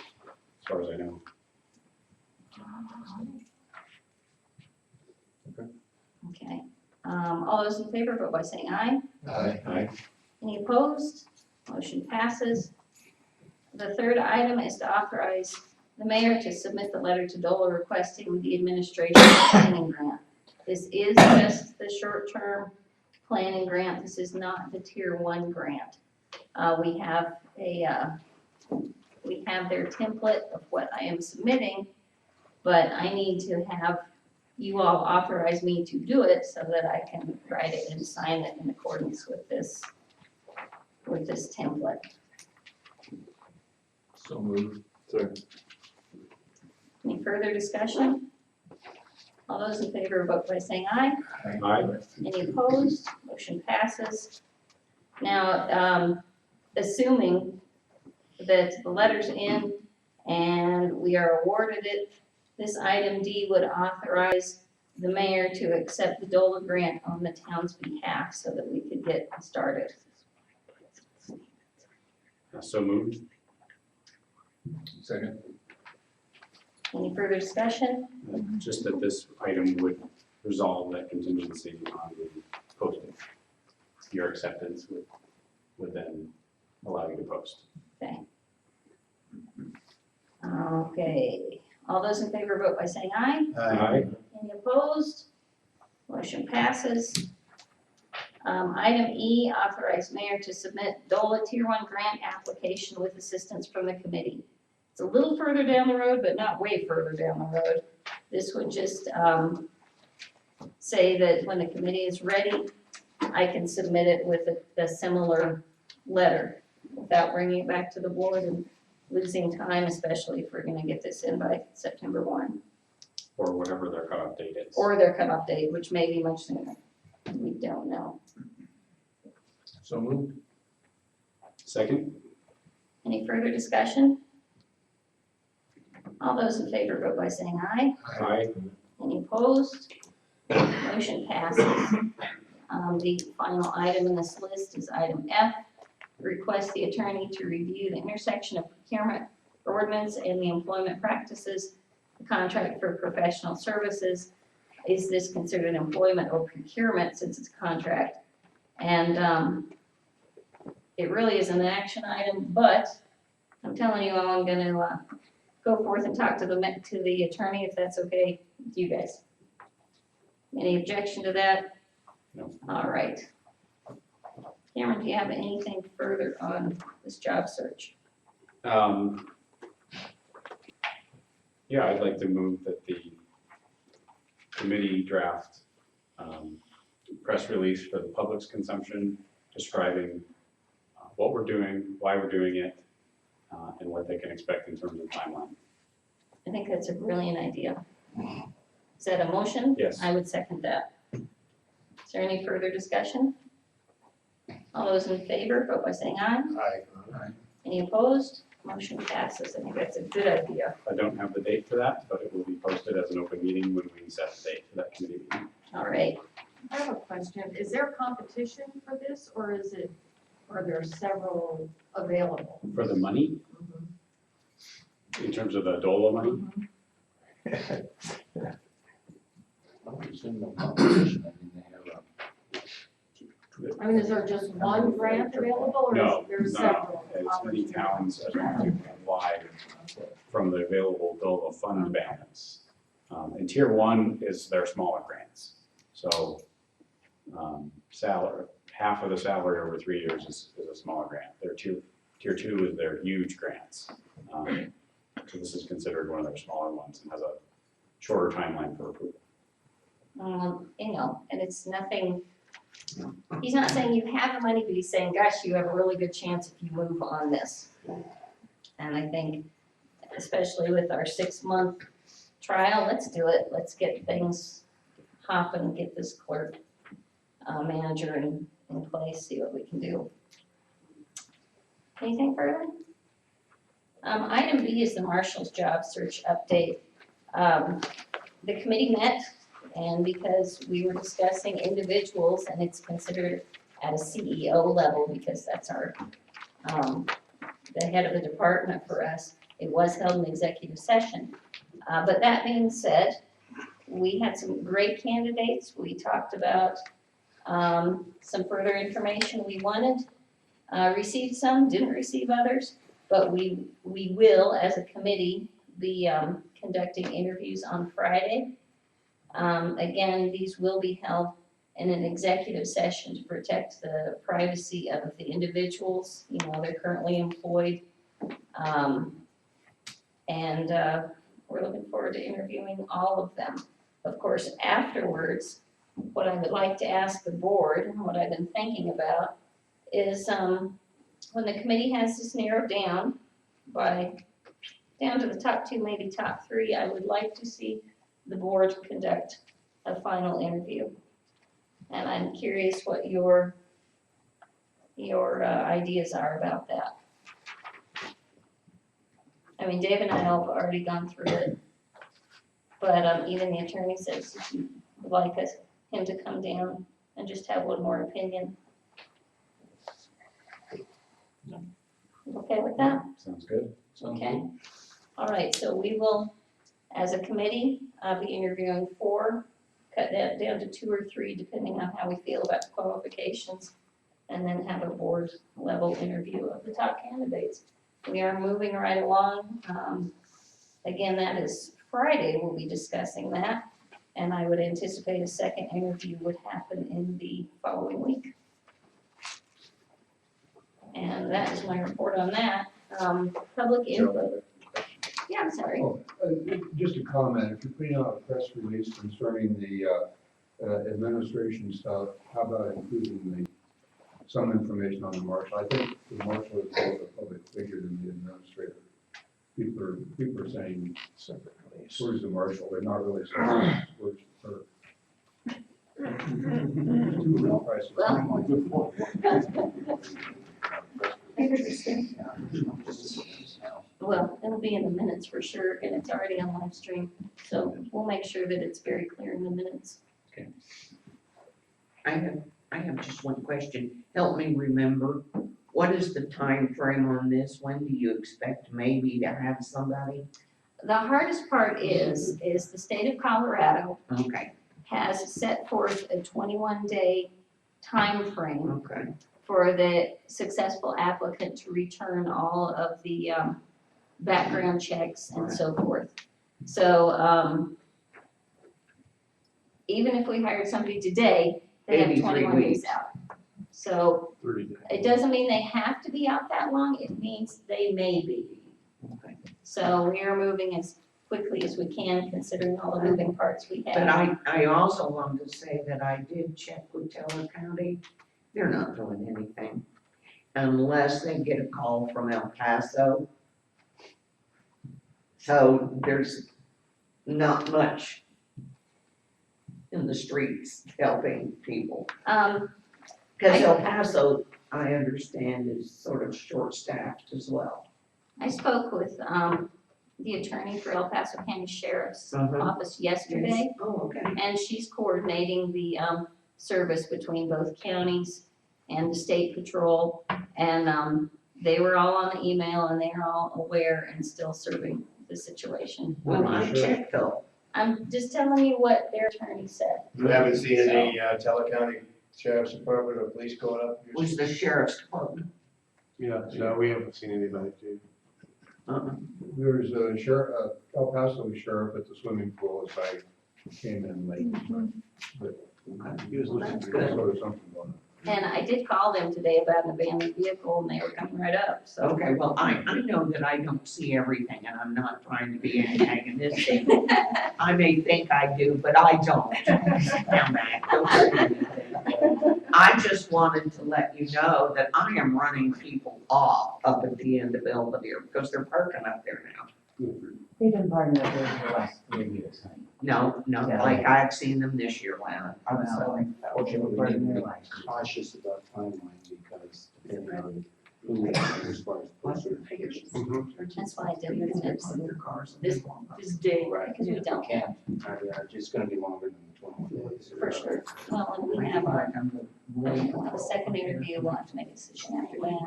far as I know. Okay, all those in favor vote by saying aye. Aye. Any opposed? Motion passes. The third item is to authorize the mayor to submit the letter to DOLA requesting the administration planning grant. This is just the short-term planning grant. This is not the tier one grant. We have their template of what I am submitting, but I need to have you all authorize me to do it so that I can write it and sign it in accordance with this template. So moved. Second. Any further discussion? All those in favor vote by saying aye. Aye. Any opposed? Motion passes. Now, assuming that the letter's in and we are awarded it, this item D would authorize the mayor to accept the DOLA grant on the town's behalf so that we could get started. So moved. Second. Any further discussion? Just that this item would resolve that contingency on the posting. Your acceptance would then allow you to post. Okay, all those in favor vote by saying aye. Aye. Any opposed? Motion passes. Item E, authorize mayor to submit DOLA Tier 1 grant application with assistance from the committee. It's a little further down the road, but not way further down the road. This would just say that when the committee is ready, I can submit it with a similar letter without bringing it back to the board and losing time, especially if we're gonna get this in by September 1. Or whatever their cutoff date is. Or their cutoff date, which may be much sooner. We don't know. So moved. Second? Any further discussion? All those in favor vote by saying aye. Aye. Any opposed? Motion passes. The final item in this list is item F. Request the attorney to review the intersection of procurement ordinance and the employment practices, the contract for professional services, is this considered employment or procurement since it's a contract? And, it really is an action item, but I'm telling you, I'm gonna, go forth and talk to the attorney, if that's okay with you guys. Any objection to that? No. All right. Cameron, do you have anything further on this job search? Yeah, I'd like to move that the committee draft, press release for the public's consumption describing what we're doing, why we're doing it, and what they can expect in terms of timeline. I think that's a brilliant idea. Is that a motion? Yes. I would second that. Is there any further discussion? All those in favor, vote by saying aye. Aye. Any opposed? Motion passes. I think that's a good idea. I don't have the date for that, but it will be posted as an open meeting when we set the date for that committee meeting. All right. I have a question. Is there competition for this, or are there several available? For the money, in terms of the DOLA money, I mean, is there just one grant available, or no, is there no, several? as many towns as want to apply from the available DOLA fund balance. And tier one is their smaller grants, so, salary, half of the salary over 3 years is a smaller grant. Their tier two is their huge grants. So this is considered one of their smaller ones and has a shorter timeline for approval. You know, and it's nothing, he's not saying you have the money, but he's saying, gosh, you have a really good chance if you move on this. And I think, especially with our 6-month trial, let's do it. Let's get things hopping, get this clerk, manager in place, see what we can do. Anything further? Item B is the marshal's job search update. The committee met, and because we were discussing individuals, and it's considered at a CEO level, because that's our, the head of the department for us, it was held in executive session. But that being said, we had some great candidates. We talked about some further information we wanted, received some, didn't receive others, but we will, as a committee, be conducting interviews on Friday. Again, these will be held in an executive session to protect the privacy of the individuals, you know, they're currently employed. We're looking forward to interviewing all of them. Of course, afterwards, what I would like to ask the board, and what I've been thinking about, is when the committee has this narrowed down down to the top 2, maybe top 3, I would like to see the board conduct a final interview. And I'm curious what your ideas are about that. I mean, Dave and I have already gone through it, but even the attorney says he would like him to come down and just have one more opinion. Okay with that? Sounds good. Okay. All right, so we will, as a committee, be interviewing 4, cut that down to 2 or 3, depending on how we feel about the qualifications, and then have a board level interview of the top candidates. We are moving right along. Again, that is Friday, we'll be discussing that, and I would anticipate a second interview would happen in the following week. And that is my report on that. Public input. Yeah, I'm sorry. Just a comment, if you're putting out a press release concerning the administration stuff, how about including some information on the marshal? I think the marshal is more of a public figure than the administrator. People are saying, where's the marshal? They're not really saying, where's the clerk? Well, it'll be in the minutes for sure, and it's already on live stream, so we'll make sure that it's very clear in the minutes. I have just one question. Help me remember, what is the time frame on this? When do you expect maybe to have somebody? The hardest part is the state of Colorado Okay, has set forth a 21-day time frame Okay. for the successful applicant to return all of the background checks and so forth. So even if we hired somebody today, they have Maybe 3 21 days weeks. out. So 30 days. it doesn't mean they have to be out that long, it means they may be. Okay. So we are moving as quickly as we can, considering all the moving parts we But have. I also wanted to say that I did check with Teller County. They're not doing anything unless they get a call from El Paso. So there's not much in the streets helping people. Because El Paso, I understand, is sort of short-staffed as well. I spoke with the attorney for El Paso County Sheriff's Office yesterday, Oh, okay. and she's coordinating the service between both counties and the state patrol. And they were all on the email and they're all aware and still serving the situation. Well, I checked though. I'm just telling you what their attorney said. You haven't seen any Teller County Sheriff's Department or police going up? Was the sheriff's department. Yeah, no, we haven't seen anybody too. There's a sheriff, El Paso sheriff at the swimming pool as I came in late. But he was listening That's to good. sort of something going on. And I did call them today about an abandoned vehicle and they were coming right up, so. Okay, well, I know that I don't see everything and I'm not trying to be antagonistic. I may think I do, but I don't. Now, Matt, don't say anything. I just wanted to let you know that I am running people off up at the end of Belvedere because they're parking up there now. They've been parking up there for the last 3 years, honey. No, like I've seen them this year, Lana. I'm sorry. Fortunately, we need to be cautious about timeline because depending on who we have as far as. That's why I didn't admit this day, because we don't. Can't, are just gonna be longer than the 21 days. For sure. Well, when we have our, we'll have a second interview, we'll have to make a decision after that.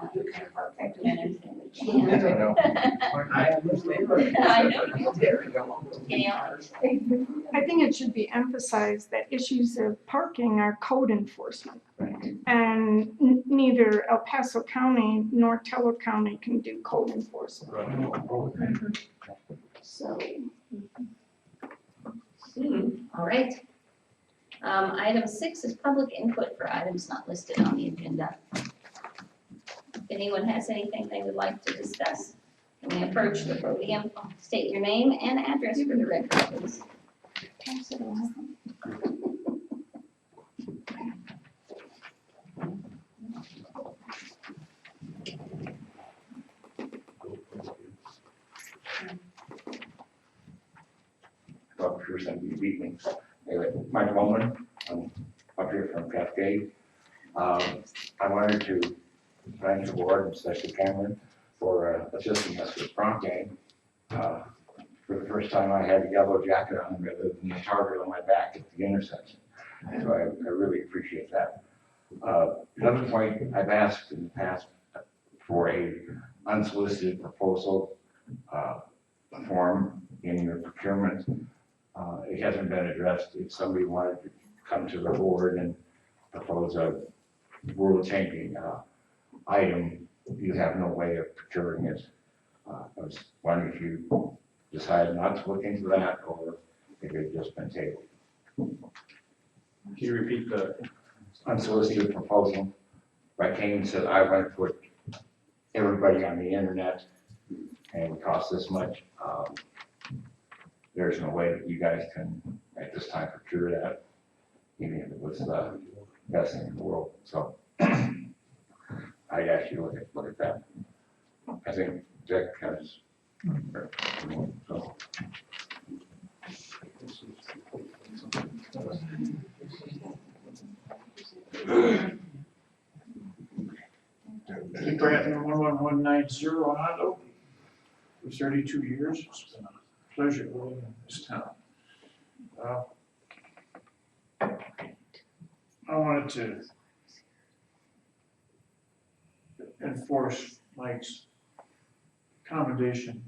After that, everything we can. I don't know. I understand. I know you do. There we go. Yeah. I think it should be emphasized that issues of parking are code enforcement. And neither El Paso County nor Teller County can do code enforcement. So, All right. Item 6 is public input for items not listed on the agenda. If anyone has anything they would like to discuss, can we approach the podium, state your name and address for the record, please. pass it along. I thought for sure somebody beat me. Anyway, Mike Bowman, I'm up here from Cascade. I wanted to thank the board, especially Cameron, for assisting us with prom game. For the first time, I had a yellow jacket on rather than the target on my back at the intersection. So I really appreciate that. Another point, I've asked in the past for a unsolicited proposal form in your procurement. It hasn't been addressed. If somebody wanted to come to the board and propose a world-changing item, you have no way of procuring it. I was wondering if you decided not to look into that or if it had just been tabled. Can you repeat the? Unsolicited proposal. I came and said, I want to put everybody on the internet and it costs this much. There's no way that you guys can, at this time, procure that, even if it was the best thing in the world. So I'd ask you to look at that. I think Jack has. So. Keep Bratton 11190 Hondo for 32 years. It's been a pleasure living in this town. I wanted to enforce Mike's commendation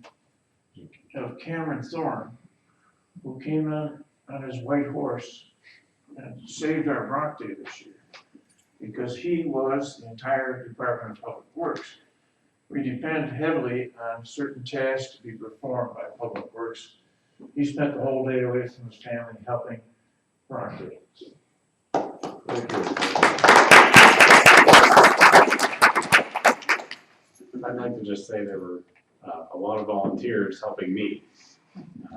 of Cameron Thorne, who came in on his white horse and saved our Bronx Day this year, because he was the entire Department of Public Works. We depend heavily on certain tasks to be performed by Public Works. He spent the whole day away from his family helping Bronx Day. Thank you. I'd like to just say there were a lot of volunteers helping me,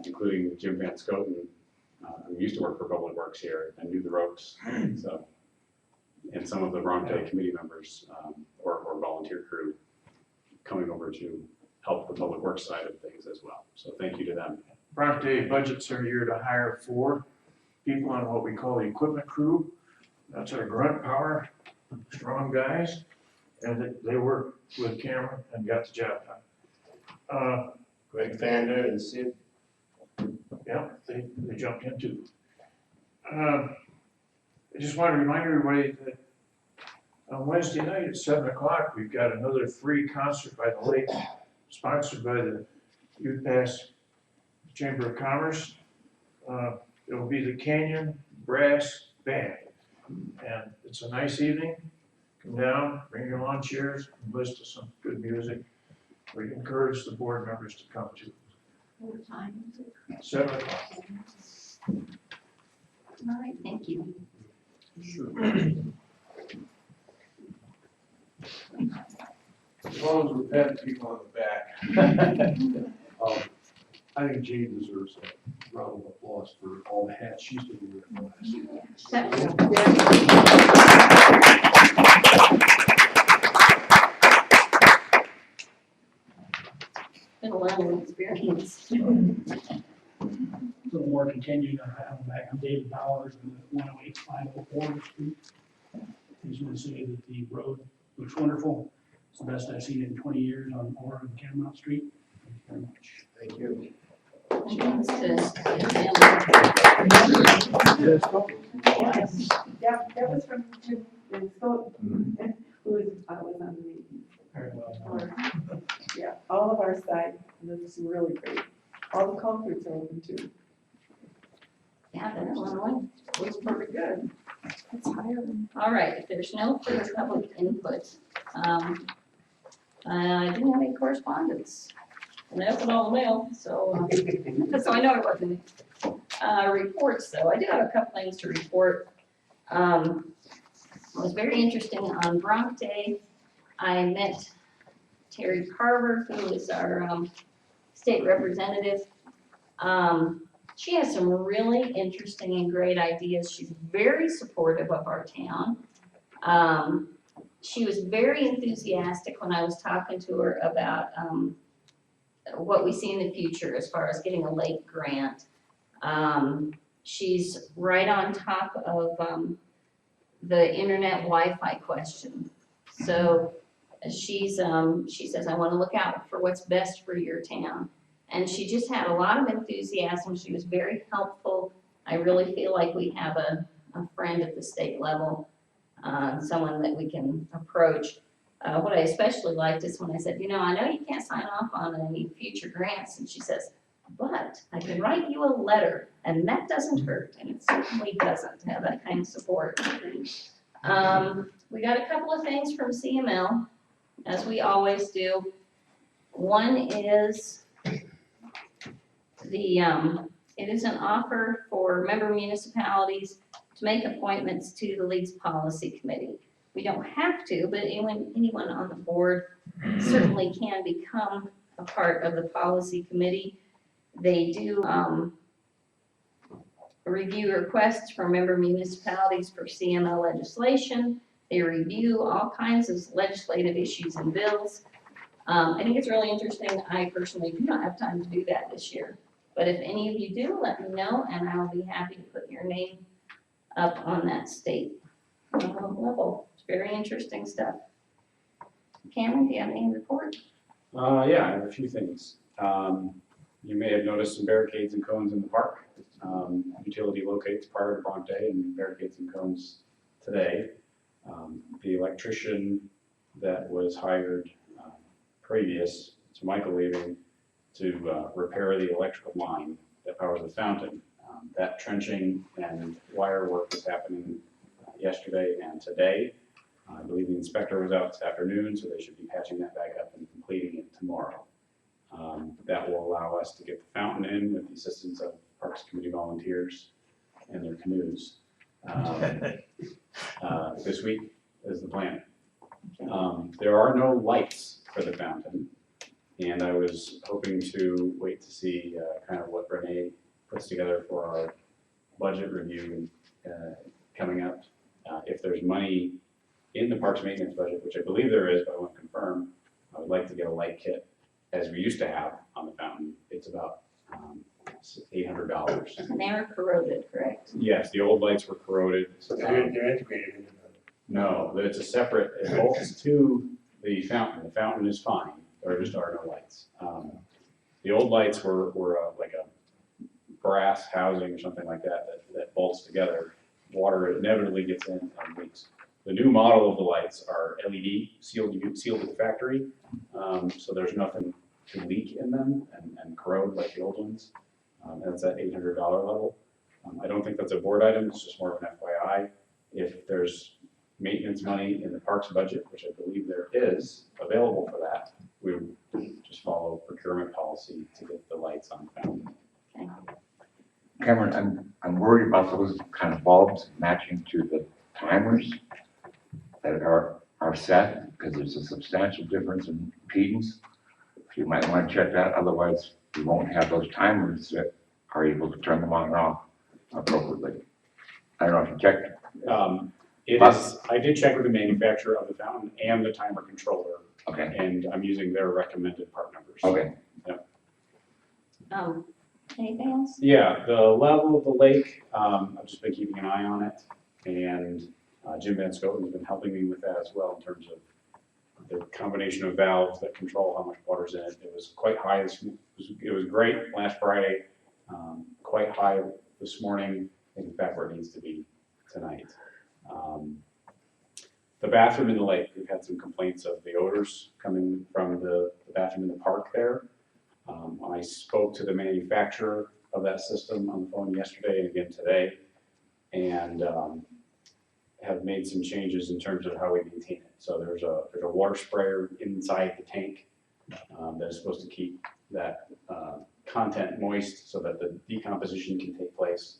including Jim Van Scoten, who used to work for Public Works here and knew the ropes. So, and some of the Bronx Day committee members or volunteer crew coming over to help the Public Works side of things as well. So thank you to them. Bronx Day budgets every year to hire 4 people on what we call the equipment crew. That's our grunt power, strong guys, and they work with Cameron and got the job done. Greg Vander and Sid. Yeah, they jumped in too. I just want to remind everybody that on Wednesday night at 7 o'clock, we've got another free concert by the lake, sponsored by the Youth Pass Chamber of Commerce. It'll be the Canyon Brass Band. And it's a nice evening. Come down, bring your lawn chairs, and listen to some good music. We encourage the board members to come too. What time is it? 7 o'clock. All right, thank you. Sure. As long as we're patting people on the back. I think Jane deserves a round of applause for all the hats she's been wearing the last year. Been a learning experience. A little more continued, I'm David Bowers, I'm at 108 504 Street. I just want to say that the road looks wonderful. It's the best I've seen it in 20 years on Orr and Catamount Street. Thank you very much. Thank you. Thanks to Yes, that was from Jim and Scott, who was on the meeting. Very well. Yeah, all of our side looks really great. All the culverts are open too. Yeah, that Illinois Looks pretty good. It's higher than. All right, if there's no further public input, I do have any correspondence. And I opened all the mail, so, so I know it wasn't, reports though. I do have a couple things to report. It was very interesting on Bronx Day. I met Terry Carver, who is our, state representative. She has some really interesting and great ideas. She's very supportive of our town. She was very enthusiastic when I was talking to her about what we see in the future as far as getting a lake grant. She's right on top of the internet Wi-Fi question. So she says, I want to look out for what's best for your town. And she just had a lot of enthusiasm. She was very helpful. I really feel like we have a friend at the state level, someone that we can approach. What I especially liked is when I said, I know you can't sign off on any future grants. And she says, but I can write you a letter, and that doesn't hurt. And it certainly doesn't have that kind of support. We got a couple of things from CML, as we always do. One is it is an offer for member municipalities to make appointments to the league's policy committee. We don't have to, but anyone on the board certainly can become a part of the policy committee. They do review requests from member municipalities for CML legislation. They review all kinds of legislative issues and bills. I think it's really interesting. I personally do not have time to do that this year. But if any of you do, let me know, and I'll be happy to put your name up on that state level. It's very interesting stuff. Cameron, do you have any report? Yeah, I have a few things. You may have noticed some barricades and cones in the park. Utility locates prior to Bronx Day and barricades and cones today. The electrician that was hired previous to Michael leaving to repair the electrical line that powers the fountain That trenching and wire work is happening yesterday and today. I believe the inspector was out this afternoon, so they should be patching that back up and completing it tomorrow. That will allow us to get the fountain in with the assistance of Parks Committee volunteers and their canoes. This week is the plan. There are no lights for the fountain, and I was hoping to wait to see kind of what Renee puts together for our budget review coming up. If there's money in the parks maintenance budget, which I believe there is, but I want to confirm, I would like to get a light kit as we used to have on the fountain. It's about $800. And they were corroded, correct? Yes, the old lights were corroded. They're integrated into the. No, it's a separate, it bolts to the fountain. The fountain is fine, there just are no lights. The old lights were like a brass housing or something like that bolts together. Water inevitably gets in and leaks. The new model of the lights are LED, sealed at the factory, so there's nothing to leak in them and corrode like the old ones. That's at $800 level. I don't think that's a board item, it's just more of an FYI. If there's maintenance money in the parks budget, which I believe there is available for that, we would just follow procurement policy to get the lights on the fountain. Okay. Cameron, I'm worried about those kind of bulbs matching to the timers that are set, because there's a substantial difference in impedance. You might want to check that, otherwise you won't have those timers that are able to turn them on and off appropriately. I don't know if you checked. I did check with the manufacturer of the fountain and the timer controller. Okay. And I'm using their recommended part numbers. Okay. Anything else? Yeah, the level of the lake, I've just been keeping an eye on it, and Jim Van Scoten has been helping me with that as well in terms of the combination of valves that control how much water's in it. It was quite high, it was great last Friday, quite high this morning, and in fact where it needs to be tonight. The bathroom in the lake, we've had some complaints of the odors coming from the bathroom in the park there. I spoke to the manufacturer of that system on the phone yesterday and again today, and have made some changes in terms of how we maintain it. So there's a water sprayer inside the tank that is supposed to keep that content moist so that the decomposition can take place.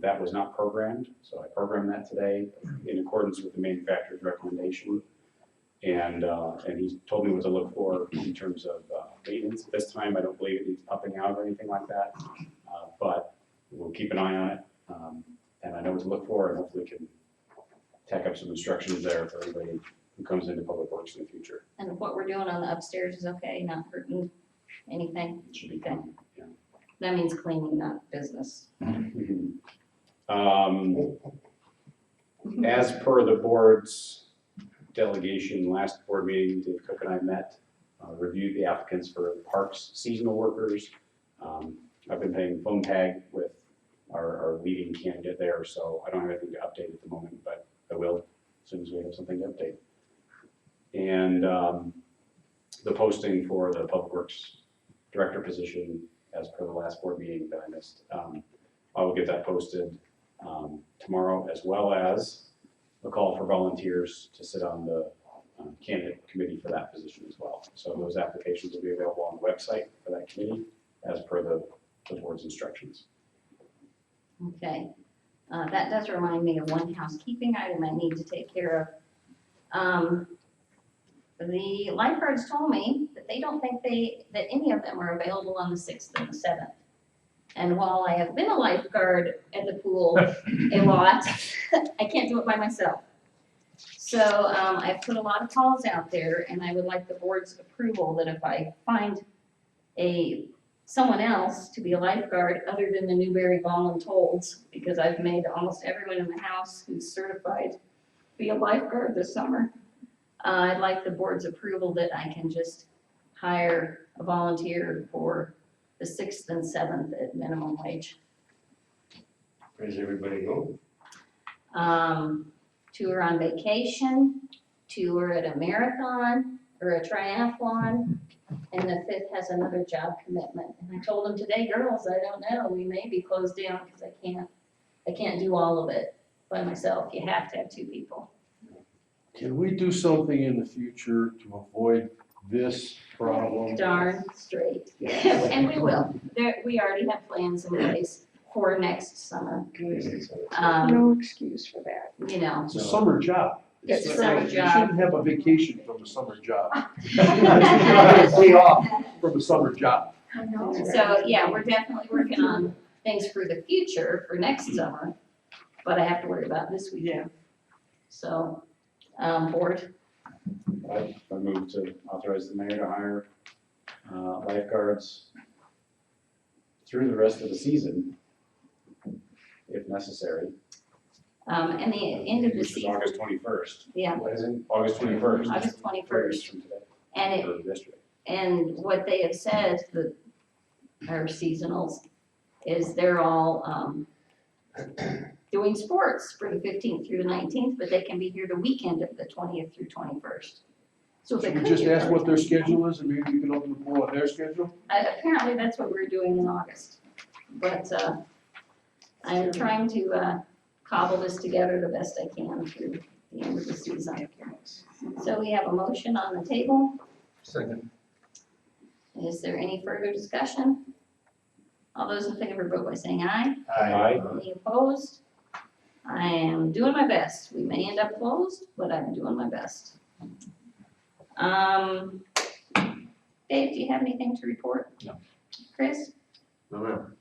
That was not programmed, so I programmed that today in accordance with the manufacturer's recommendation. And he told me what to look for in terms of maintenance. This time, I don't believe it needs pumping out or anything like that, but we'll keep an eye on it. And I know what to look for, and hopefully can tack up some instructions there for anybody who comes into Public Works in the future. And what we're doing on the upstairs is okay, not hurting anything? It should be fine, yeah. That means cleaning, not business. As per the board's delegation, last board meeting, Dave Cook and I met, reviewed the applicants for parks seasonal workers. I've been playing phone tag with our leading candidate there, so I don't have anything to update at the moment, but I will as soon as we have something to update. And the posting for the Public Works Director position, as per the last board meeting that I missed, I will get that posted tomorrow, as well as a call for volunteers to sit on the candidate committee for that position as well. So those applications will be available on the website for that committee as per the board's instructions. Okay, that does remind me of one housekeeping item I need to take care of. The lifeguards told me that they don't think that any of them are available on the 6th and the 7th. And while I have been a lifeguard at the pool a lot, I can't do it by myself. So I've put a lot of calls out there, and I would like the board's approval that if I find someone else to be a lifeguard other than the Newberry volunteers, because I've made almost everyone in the house who's certified be a lifeguard this summer, I'd like the board's approval that I can just hire a volunteer for the 6th and 7th at minimum wage. Where's everybody go? 2 are on vacation, 2 are at a marathon or a triathlon, and the 5th has another job commitment. And I told them today, girls, I don't know, we may be closed down because I I can't do all of it by myself. You have to have two people. Can we do something in the future to avoid this problem? Darn straight. And we will. We already have plans in place for next summer. No excuse for that. You know, It's a summer job. It's a summer You job. shouldn't have a vacation from a summer job. You should have a day off from a summer job. so yeah, we're definitely working on things for the future, for next summer, but I have to worry about this weekend. So, board, I move to authorize the mayor to hire lifeguards through the rest of the season, if necessary. and the end of the Which is season, August 21st. yeah, August 21st. August 21st. From today, And it, or yesterday. and what they have said, our seasonals, is they're all, doing sports for the 15th through the 19th, but they can be here the weekend of the 20th through 21st. So if they Should we could just do ask that- what their schedule is and maybe we can open the pool on their schedule? Apparently, that's what we're doing in August. But, I'm trying to, cobble this together the best I can through the end of the season. So we have a motion on the table. Second. Is there any further discussion? All those in favor vote by saying aye. Aye. Any opposed? I am doing my best. We may end up closed, but I'm doing my best. Dave, do you have anything to report? No. Chris? No, ma'am.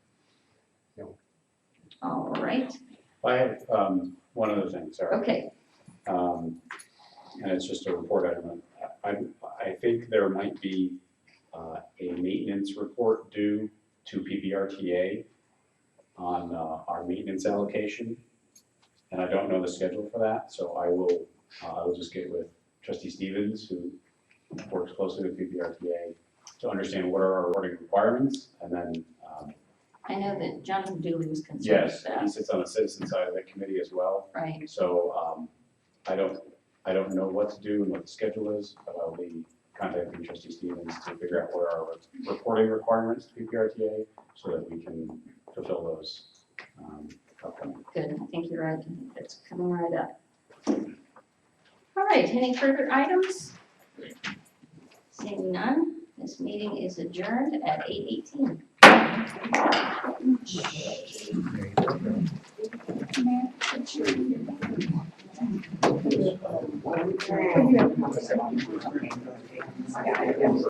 All right, I have one other thing, sorry. okay. And it's just a report item. I think there might be a maintenance report due to PPRTA on our maintenance allocation. And I don't know the schedule for that, so I will just get with Trustee Stevens, who works closely with PPRTA, to understand what are our reporting requirements, and then I know that Jonathan Dooley was concerned yes, with that, he sits on the citizen side of the committee as well. right? So, I don't know what to do and what the schedule is, but I'll be contacting Trustee Stevens to figure out what are our reporting requirements to PPRTA, so that we can fulfill those, upcoming. Good, I think you're right, I think that's coming right up. All right, any further items? Seeing none, this meeting is adjourned at 8:18. Mayor,